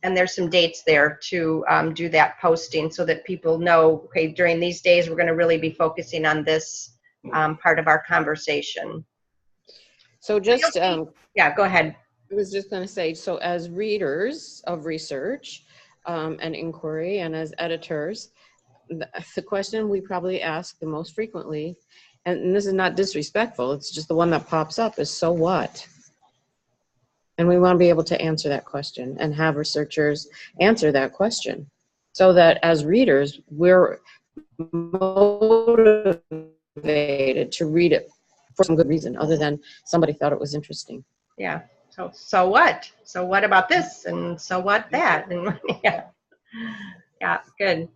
And there's some dates there to do that posting so that people know, okay, during these days we're going to really be focusing on this part of our conversation. So just, yeah, go ahead. I was just going to say, so as readers of research and inquiry, and as editors, the question we probably ask the most frequently, and this is not disrespectful, it's just the one that pops up, is so what? And we want to be able to answer that question and have researchers answer that question so that as readers, we're motivated to read it for some good reason other than somebody thought it was interesting. Yeah. So what? So what about this? And so what that? And yeah, good.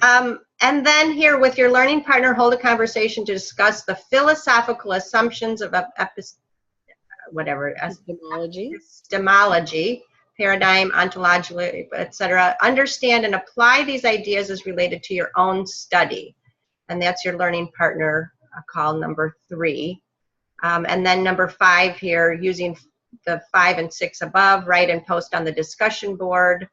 And then here with your learning partner, hold a conversation to discuss the philosophical assumptions of epistemology, paradigm, ontology, etc. Understand and apply these ideas as related to your own study. And that's your learning partner call number 3. And then number 5 here, using the 5 and 6 above, write and post on the discussion board,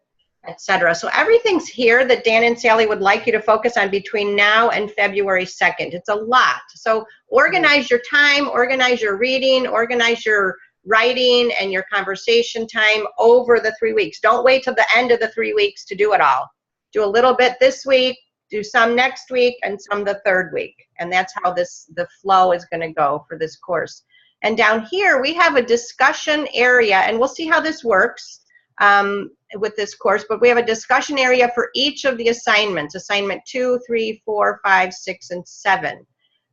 etc. So everything's here that Dan and Sally would like you to focus on between now and February 2nd. It's a lot. So organize your time, organize your reading, organize your writing and your conversation time over the 3 weeks. Don't wait till the end of the 3 weeks to do it all. Do a little bit this week, do some next week, and some the 3rd week. And that's how the flow is going to go for this course. And down here, we have a discussion area, and we'll see how this works with this course, but we have a discussion area for each of the assignments, assignment 2, 3, 4, 5, 6, and 7.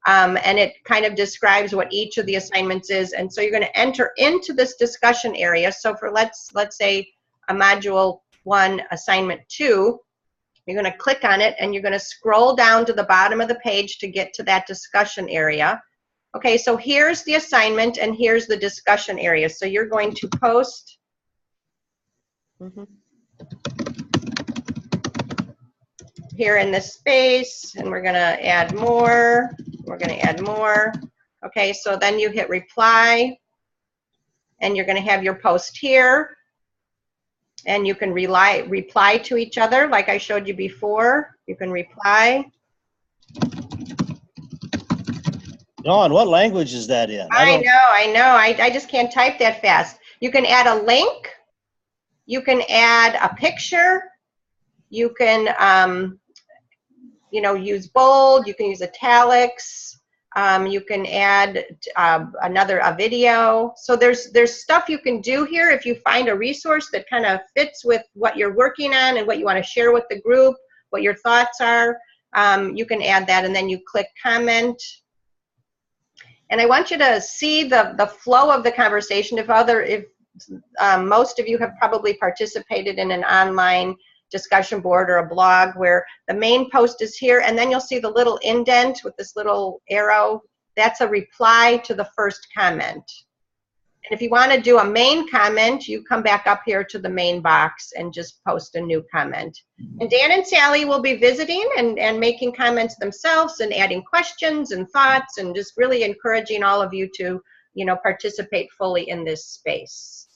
And it kind of describes what each of the assignments is. And so you're going to enter into this discussion area. So for let's say a module 1, assignment 2, you're going to click on it and you're going to scroll down to the bottom of the page to get to that discussion area. Okay, so here's the assignment and here's the discussion area. So you're going to post here in this space, and we're going to add more. We're going to add more. Okay, so then you hit reply, and you're going to have your post here, and you can reply to each other like I showed you before. You can reply. Dawn, what language is that in? I know. I just can't type that fast. You can add a link. You can add a picture. You can, use bold. You can use italics. You can add a video. So there's stuff you can do here if you find a resource that kind of fits with what you're working on and what you want to share with the group, what your thoughts are. You can add that, and then you click comment. And I want you to see the flow of the conversation. If most of you have probably participated in an online discussion board or a blog where the main post is here, and then you'll see the little indent with this little arrow. That's a reply to the first comment. And if you want to do a main comment, you come back up here to the main box and just post a new comment. And Dan and Sally will be visiting and making comments themselves and adding questions and thoughts and just really encouraging all of you to, participate fully in this space.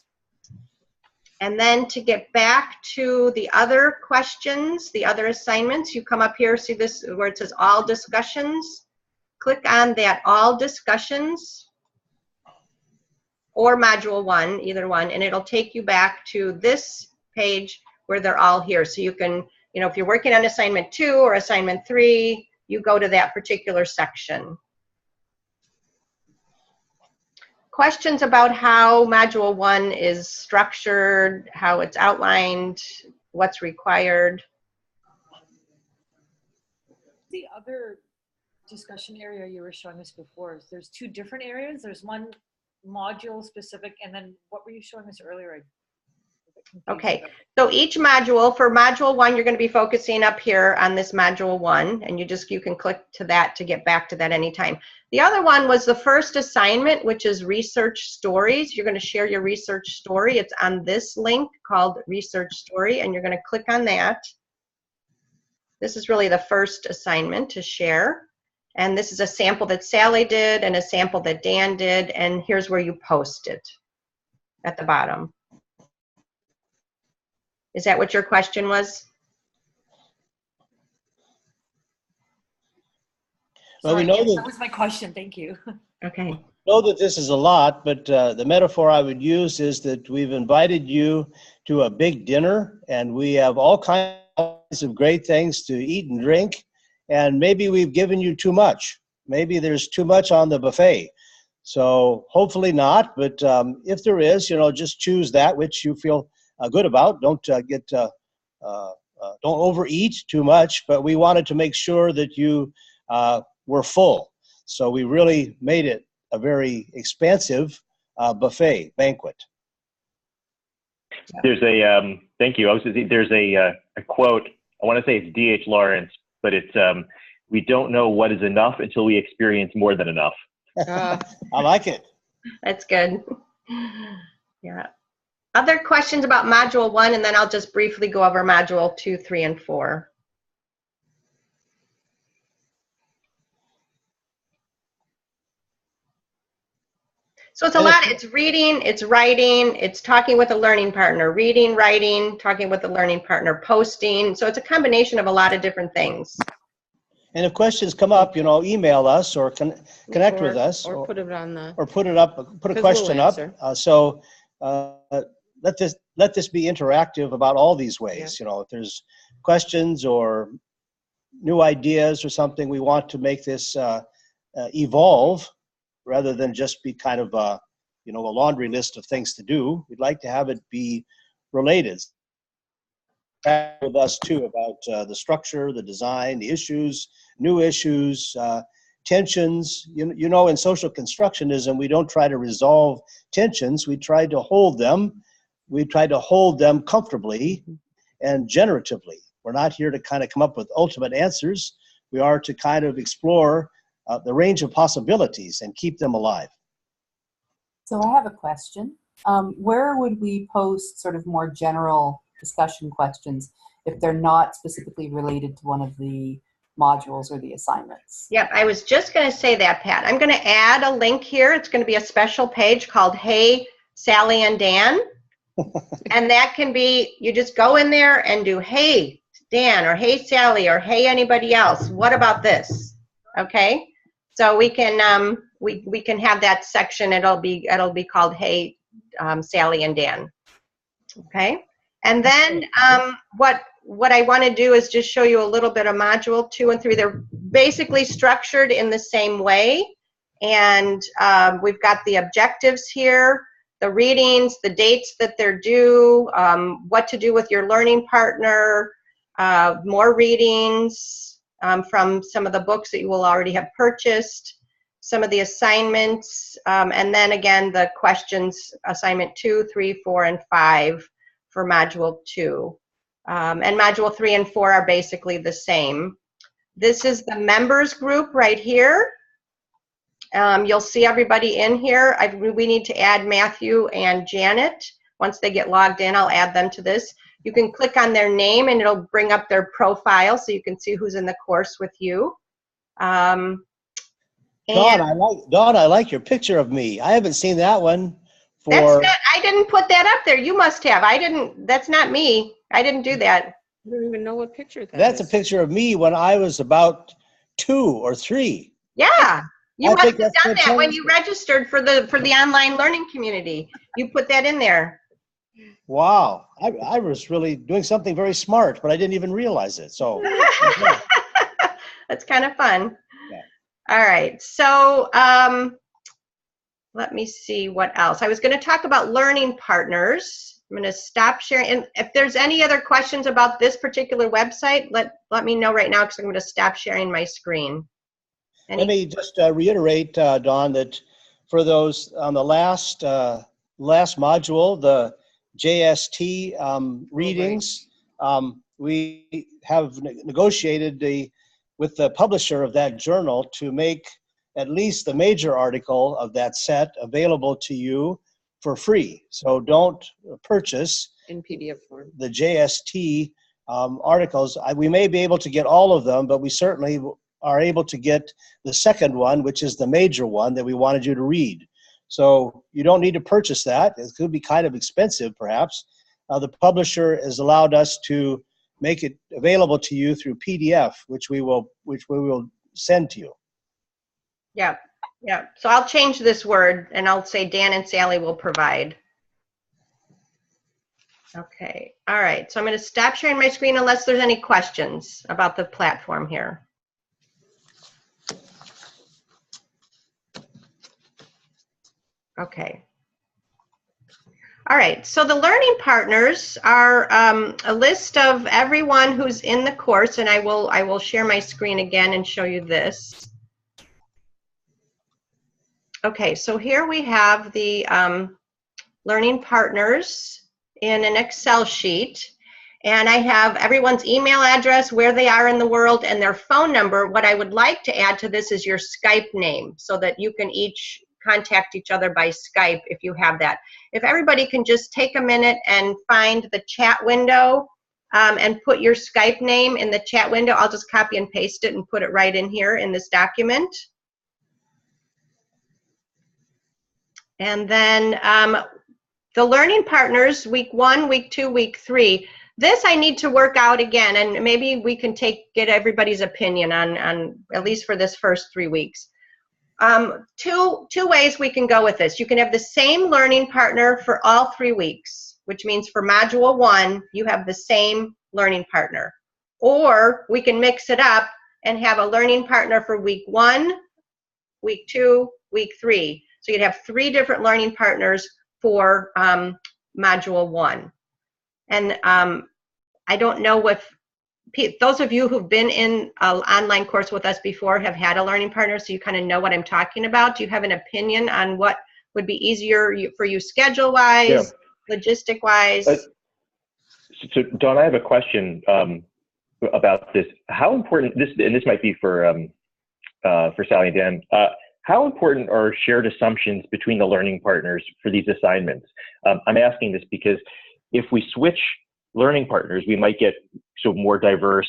And then to get back to the other questions, the other assignments, you come up here, see this where it says all discussions. Click on that all discussions or module 1, either one, and it'll take you back to this page where they're all here. So you can, if you're working on assignment 2 or assignment 3, you go to that particular section. Questions about how module 1 is structured, how it's outlined, what's required? The other discussion area you were showing us before, there's 2 different areas. There's one module specific, and then what were you showing us earlier? Okay, so each module, for module 1, you're going to be focusing up here on this module 1, and you can click to that to get back to that anytime. The other one was the first assignment, which is research stories. You're going to share your research story. It's on this link called research story, and you're going to click on that. This is really the first assignment to share. And this is a sample that Sally did and a sample that Dan did, and here's where you post it at the bottom. Is that what your question was? Well, we Sorry, know yes, that, that was my question. Thank you. Okay. know that this is a lot, but the metaphor I would use is that we've invited you to a big dinner, and we have all kinds of great things to eat and drink, and maybe we've given you too much. Maybe there's too much on the buffet. So hopefully not, but if there is, just choose that which you feel good about. Don't don't overeat too much, but we wanted to make sure that you were full. So we really made it a very expansive buffet banquet. There's a thank you. There's a quote. I want to say it's D.H. Lawrence, but it's we don't know what is enough until we experience more than enough. I like it. That's good. Yeah. Other questions about module 1, and then I'll just briefly go over module 2, 3, and 4. So it's a lot. It's reading, it's writing, it's talking with a learning partner, reading, writing, talking with a learning partner, posting. So it's a combination of a lot of different things. And if questions come up, email us or connect with us, or put it on the, or put a question up. So let this be interactive about all these ways. Yeah. If there's questions or new ideas or something, we want to make this evolve rather than just be kind of a laundry list of things to do. We'd like to have it be related. Chat with us too about the structure, the design, the issues, new issues, tensions. In social constructionism, we don't try to resolve tensions. We try to hold them. We try to hold them comfortably and generatively. We're not here to kind of come up with ultimate answers. We are to kind of explore the range of possibilities and keep them alive. So I have a question. Where would we post sort of more general discussion questions if they're not specifically related to one of the modules or the assignments? Yep, I was just going to say that, Pat. I'm going to add a link here. It's going to be a special page called Hey, Sally and Dan. And that can be, you just go in there and do, hey, Dan, or hey, Sally, or hey, anybody else. What about this? Okay? So we can we can have that section. It'll be called Hey, Sally and Dan. Okay, and then what I want to do is just show you a little bit of module 2 and 3. They're basically structured in the same way, and we've got the objectives here, the readings, the dates that they're due, what to do with your learning partner, more readings. From some of the books that you will already have purchased, some of the assignments, and then again the questions, assignment 2, 3, 4, and 5 for module 2. And module 3 and 4 are basically the same. This is the members group right here. You'll see everybody in here. We need to add Matthew and Janet. Once they get logged in, I'll add them to this. You can click on their name and it'll bring up their profile so you can see who's in the course with you. Dawn, I like your picture of me. I haven't seen that one. I didn't put that up there. You must have. That's not me. I didn't do that. I don't even know what picture that's a picture of me when I was about 2 or 3. Yeah. You must have done that when you registered for the online learning community. You put that in there. Wow, I was really doing something very smart, but I didn't even realize it. So that's kind of fun. Yeah. All right, so let me see what else. I was going to talk about learning partners. I'm going to stop sharing. And if there's any other questions about this particular website, let me know right now because I'm going to stop sharing my screen. Let me just reiterate, Dawn, that for those on the last module, JST readings. We have negotiated with the publisher of that journal to make at least the major article of that set available to you for free. So don't purchase In PDF form. the JST articles. We may be able to get all of them, but we certainly are able to get the second one, which is the major one that we wanted you to read. So you don't need to purchase that. It could be kind of expensive, perhaps. The publisher has allowed us to make it available to you through PDF, which we will send to you. Yeah, yeah. So I'll change this word and I'll say Dan and Sally will provide. Okay, all right. So I'm going to stop sharing my screen unless there's any questions about the platform here. Okay. All right, so the learning partners are a list of everyone who's in the course, and I will share my screen again and show you this. Okay, so here we have the learning partners in an Excel sheet, and I have everyone's email address, where they are in the world, and their phone number. What I would like to add to this is your Skype name, so that you can each contact each other by Skype if you have that. If everybody can just take a minute and find the chat window and put your Skype name in the chat window. I'll just copy and paste it and put it right in here in this document. And then the learning partners, week 1, week 2, week 3. This I need to work out again, and maybe we can get everybody's opinion on at least for this first 3 weeks. Two ways we can go with this. You can have the same learning partner for all 3 weeks, which means for module 1, you have the same learning partner. Or we can mix it up and have a learning partner for week 1, week 2, week 3. So you'd have 3 different learning partners for module 1. And I don't know if those of you who've been in an online course with us before have had a learning partner, so you kind of know what I'm talking about. Do you have an opinion on what would be easier for you schedule-wise, logistic-wise? So Dawn, I have a question about this. How important, and this might be for Sally and Dan, how important are shared assumptions between the learning partners for these assignments? I'm asking this because if we switch learning partners, we might get more diverse,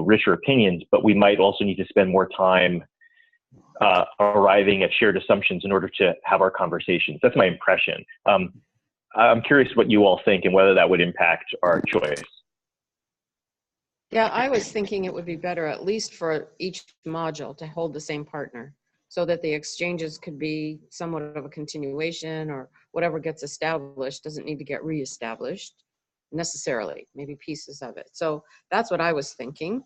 richer opinions, but we might also need to spend more time arriving at shared assumptions in order to have our conversations. That's my impression. I'm curious what you all think and whether that would impact our choice. Yeah, I was thinking it would be better, at least for each module, to hold the same partner so that the exchanges could be somewhat of a continuation, or whatever gets established doesn't need to get reestablished necessarily, maybe pieces of it. So that's what I was thinking.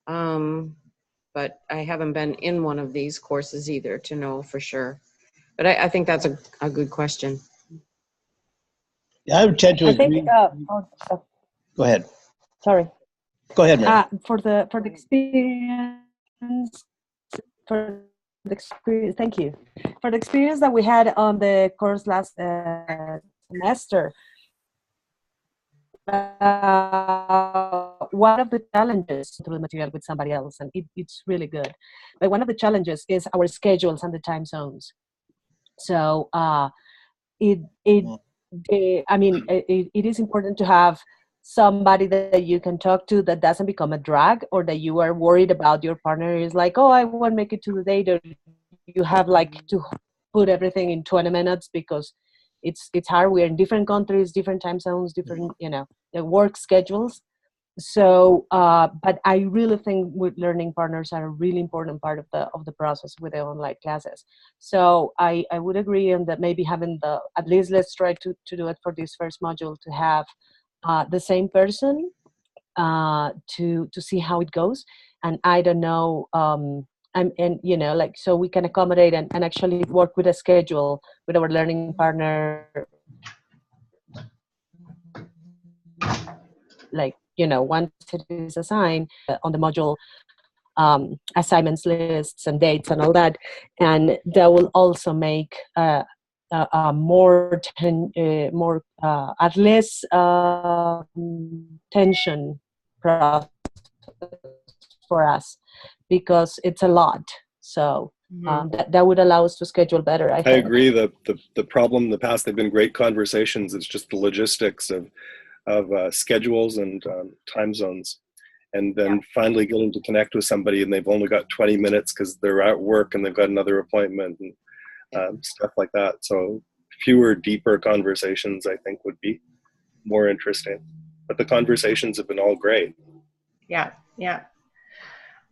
But I haven't been in one of these courses either to know for sure. But I think that's a good question. Yeah, I would tend to agree. think, Go ahead. Sorry. Go ahead, Mary. For the experience, thank you. For the experience that we had on the course last semester, one of the challenges through the material with somebody else, and it's really good, but one of the challenges is our schedules and the time zones. So it is important to have somebody that you can talk to that doesn't become a drag, or that you are worried about your partner is like, oh, I won't make it to the date, or you have like to put everything in 20 minutes because it's hard. We're in different countries, different time zones, different, the work schedules. So, but I really think with learning partners are a really important part of the process with the online classes. So I would agree on that, maybe having at least let's try to do it for this first module, to have the same person to see how it goes. And I don't know, so we can accommodate and actually work with a schedule with our learning partner, once it is assigned on the module, assignments lists and dates and all that. And that will also make more at less tension process for us, because it's a lot. So that would allow us to schedule better. I hope. agree that the problem in the past, they've been great conversations. It's just the logistics of schedules and time zones. And then finally getting to connect with somebody and they've only got 20 minutes because they're at work and they've got another appointment and stuff like that. So fewer, deeper conversations, I think, would be more interesting. But the conversations have been all great. Yeah, yeah.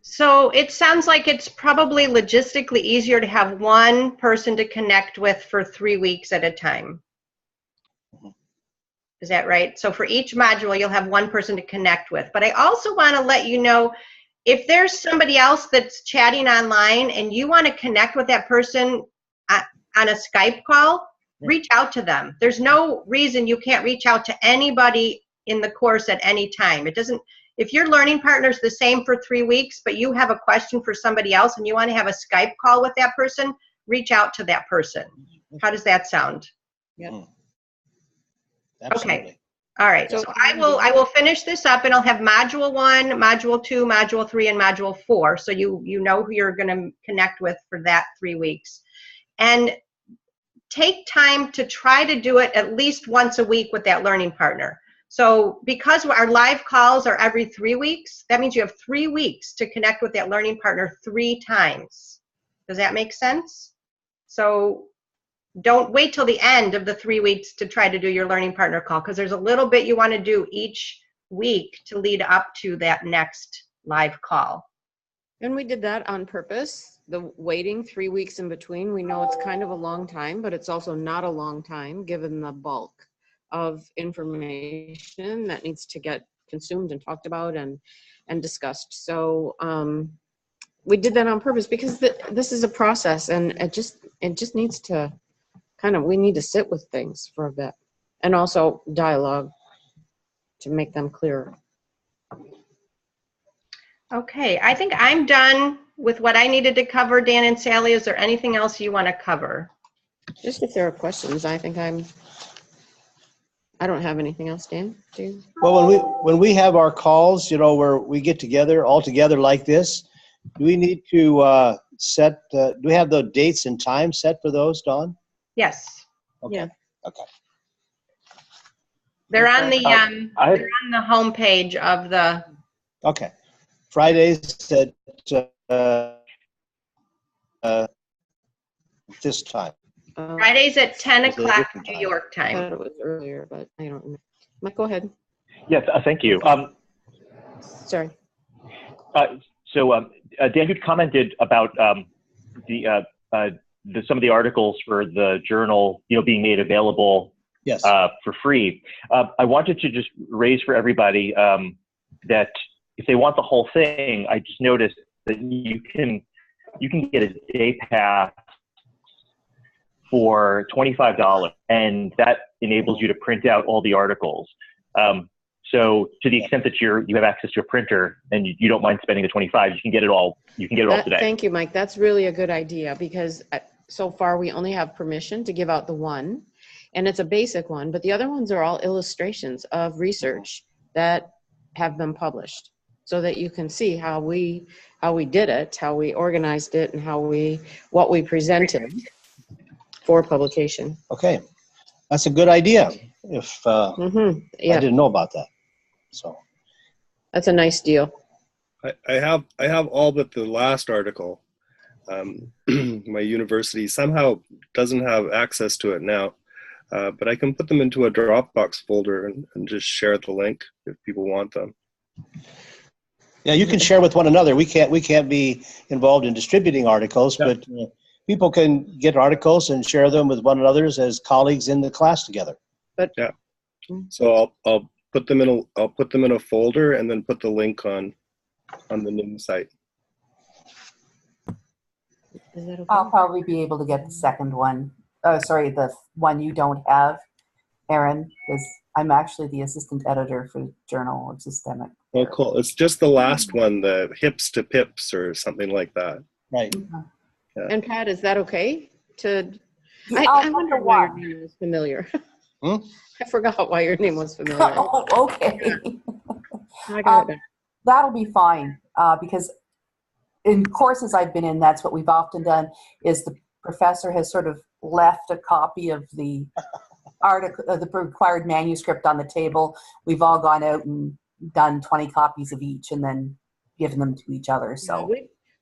So it sounds like it's probably logistically easier to have one person to connect with for 3 weeks at a time. Is that right? So for each module, you'll have one person to connect with. But I also want to let you know, if there's somebody else that's chatting online and you want to connect with that person on a Skype call, reach out to them. There's no reason you can't reach out to anybody in the course at any time. It doesn't, if your learning partner's the same for 3 weeks, but you have a question for somebody else and you want to have a Skype call with that person, reach out to that person. How does that sound? Yeah. Absolutely. Okay. All right. So I will finish this up and I'll have module 1, module 2, module 3, and module 4. So you know who you're going to connect with for that 3 weeks. And take time to try to do it at least once a week with that learning partner. So because our live calls are every 3 weeks, that means you have 3 weeks to connect with that learning partner 3 times. Does that make sense? So don't wait till the end of the 3 weeks to try to do your learning partner call, because there's a little bit you want to do each week to lead up to that next live call. And we did that on purpose. The waiting 3 weeks in between, we know it's kind of a long time, but it's also not a long time given the bulk of information that needs to get consumed and talked about and discussed. So we did that on purpose because this is a process, and it just needs to we need to sit with things for a bit, and also dialogue to make them clearer. Okay, I think I'm done with what I needed to cover. Dan and Sally, is there anything else you want to cover? Just if there are questions. I don't have anything else, Dan. Do you? Well, when we have our calls, where we get together all together like this, do we need to set? Do we have the dates and time set for those, Dawn? Yes. Okay. Yeah. Okay. They're on the they're on the home page of the. Okay. Fridays at this time. Fridays at 10 Is it a o'clock different New time? York I time. thought it was earlier, but I don't remember. Mike, go ahead. Yes, thank you. Sorry. So Dan, you commented about some of the articles for the journal, being made available Yes. for free. I wanted to just raise for everybody that if they want the whole thing, I just noticed that you can get a day pass for $25, and that enables you to print out all the articles. So to the extent that you have access to a printer and you don't mind spending the $25, you can get it all. You can get it all today. Thank you, Mike. That's really a good idea, because so far we only have permission to give out the one, and it's a basic one, but the other ones are all illustrations of research that have been published, so that you can see how we did it, how we organized it, and what we presented for publication. Okay. That's a good idea. If Yeah, I didn't know about that, so that's a nice deal. I have all but the last article. My university somehow doesn't have access to it now, but I can put them into a Dropbox folder and just share the link if people want them. yeah, you can share with one another. We can't be involved in distributing articles, but people can get articles and share them with one another as colleagues in the class together. But yeah, so I'll put them in a folder and then put the link on the new site. is that okay? I'll probably be able to get the second one. Oh, sorry, the one you don't have, Erin, because I'm actually the assistant editor for Journal of Systemic. Oh, cool. It's just the last one, the Hips to Pips or something like that. Right. Yeah. And Pat, is that okay to I I'll wondered the why your one. name was familiar. Hmm? I forgot why your name was familiar. Oh, okay. I got it. That'll be fine, because in courses I've been in, that's what we've often done, is the professor has sort of left a copy of the article, the required manuscript on the table. We've all gone out and done 20 copies of each and then given them to each other. Yeah, So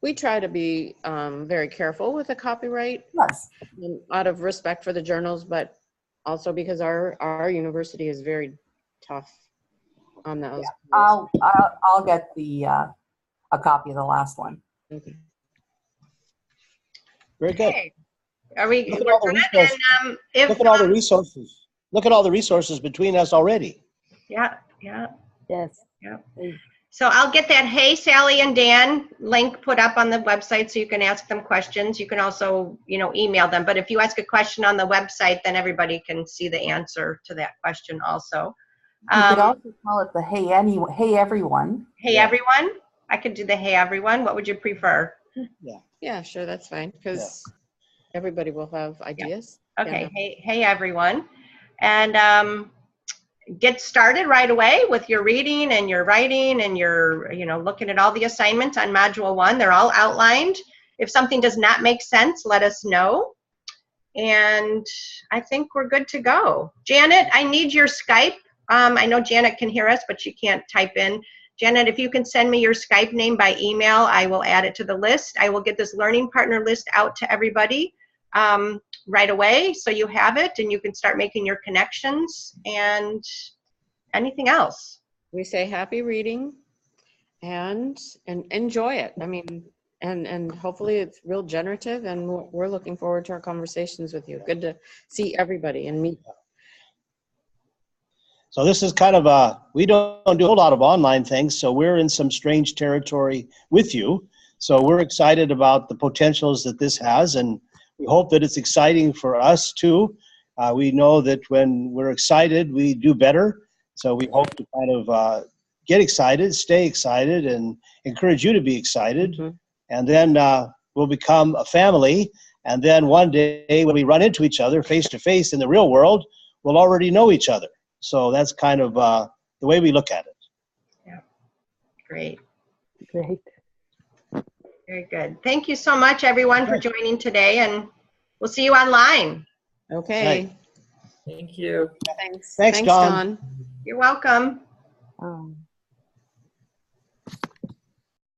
we try to be very careful with the copyright yes, out of respect for the journals, but also because our university is very tough on those. yeah. I'll get the a copy of the last one. Okay. Very good. Okay. Are we? Look at We're all the good. resources. And if Look at all the resources. Look at all the resources between us already. yeah, yeah. Yes. Yeah. So I'll get that Hey Sally and Dan link put up on the website so you can ask them questions. You can also, email them. But if you ask a question on the website, then everybody can see the answer to that question also. You could also call it the Hey Everyone. Hey Everyone. I could do the Hey Everyone. What would you prefer? Yeah, sure, that's fine, because everybody will have ideas. Okay. Yeah. Hey Everyone. And get started right away with your reading and your writing and your, looking at all the assignments on Module 1. They're all outlined. If something does not make sense, let us know. And I think we're good to go. Janet, I need your Skype. I know Janet can hear us, but she can't type in. Janet, if you can send me your Skype name by email, I will add it to the list. I will get this learning partner list out to everybody right away, so you have it and you can start making your connections. And anything else? We say happy reading and enjoy it. I mean, and hopefully it's real generative, and we're looking forward to our conversations with you. Good to see everybody and meet. So this is kind of we don't do a whole lot of online things, so we're in some strange territory with you. So we're excited about the potentials that this has, and we hope that it's exciting for us too. We know that when we're excited, we do better. So we hope to kind of get excited, stay excited, and encourage you to be excited. Mm-hmm. And then we'll become a family. And then one day when we run into each other face to face in the real world, we'll already know each other. So that's kind of the way we look at it. Yeah, great. Great. Very good. Thank you so much, everyone, for joining today, and we'll see you online. Okay. Right. Thank you. Thanks. Thanks, Dawn. You're welcome.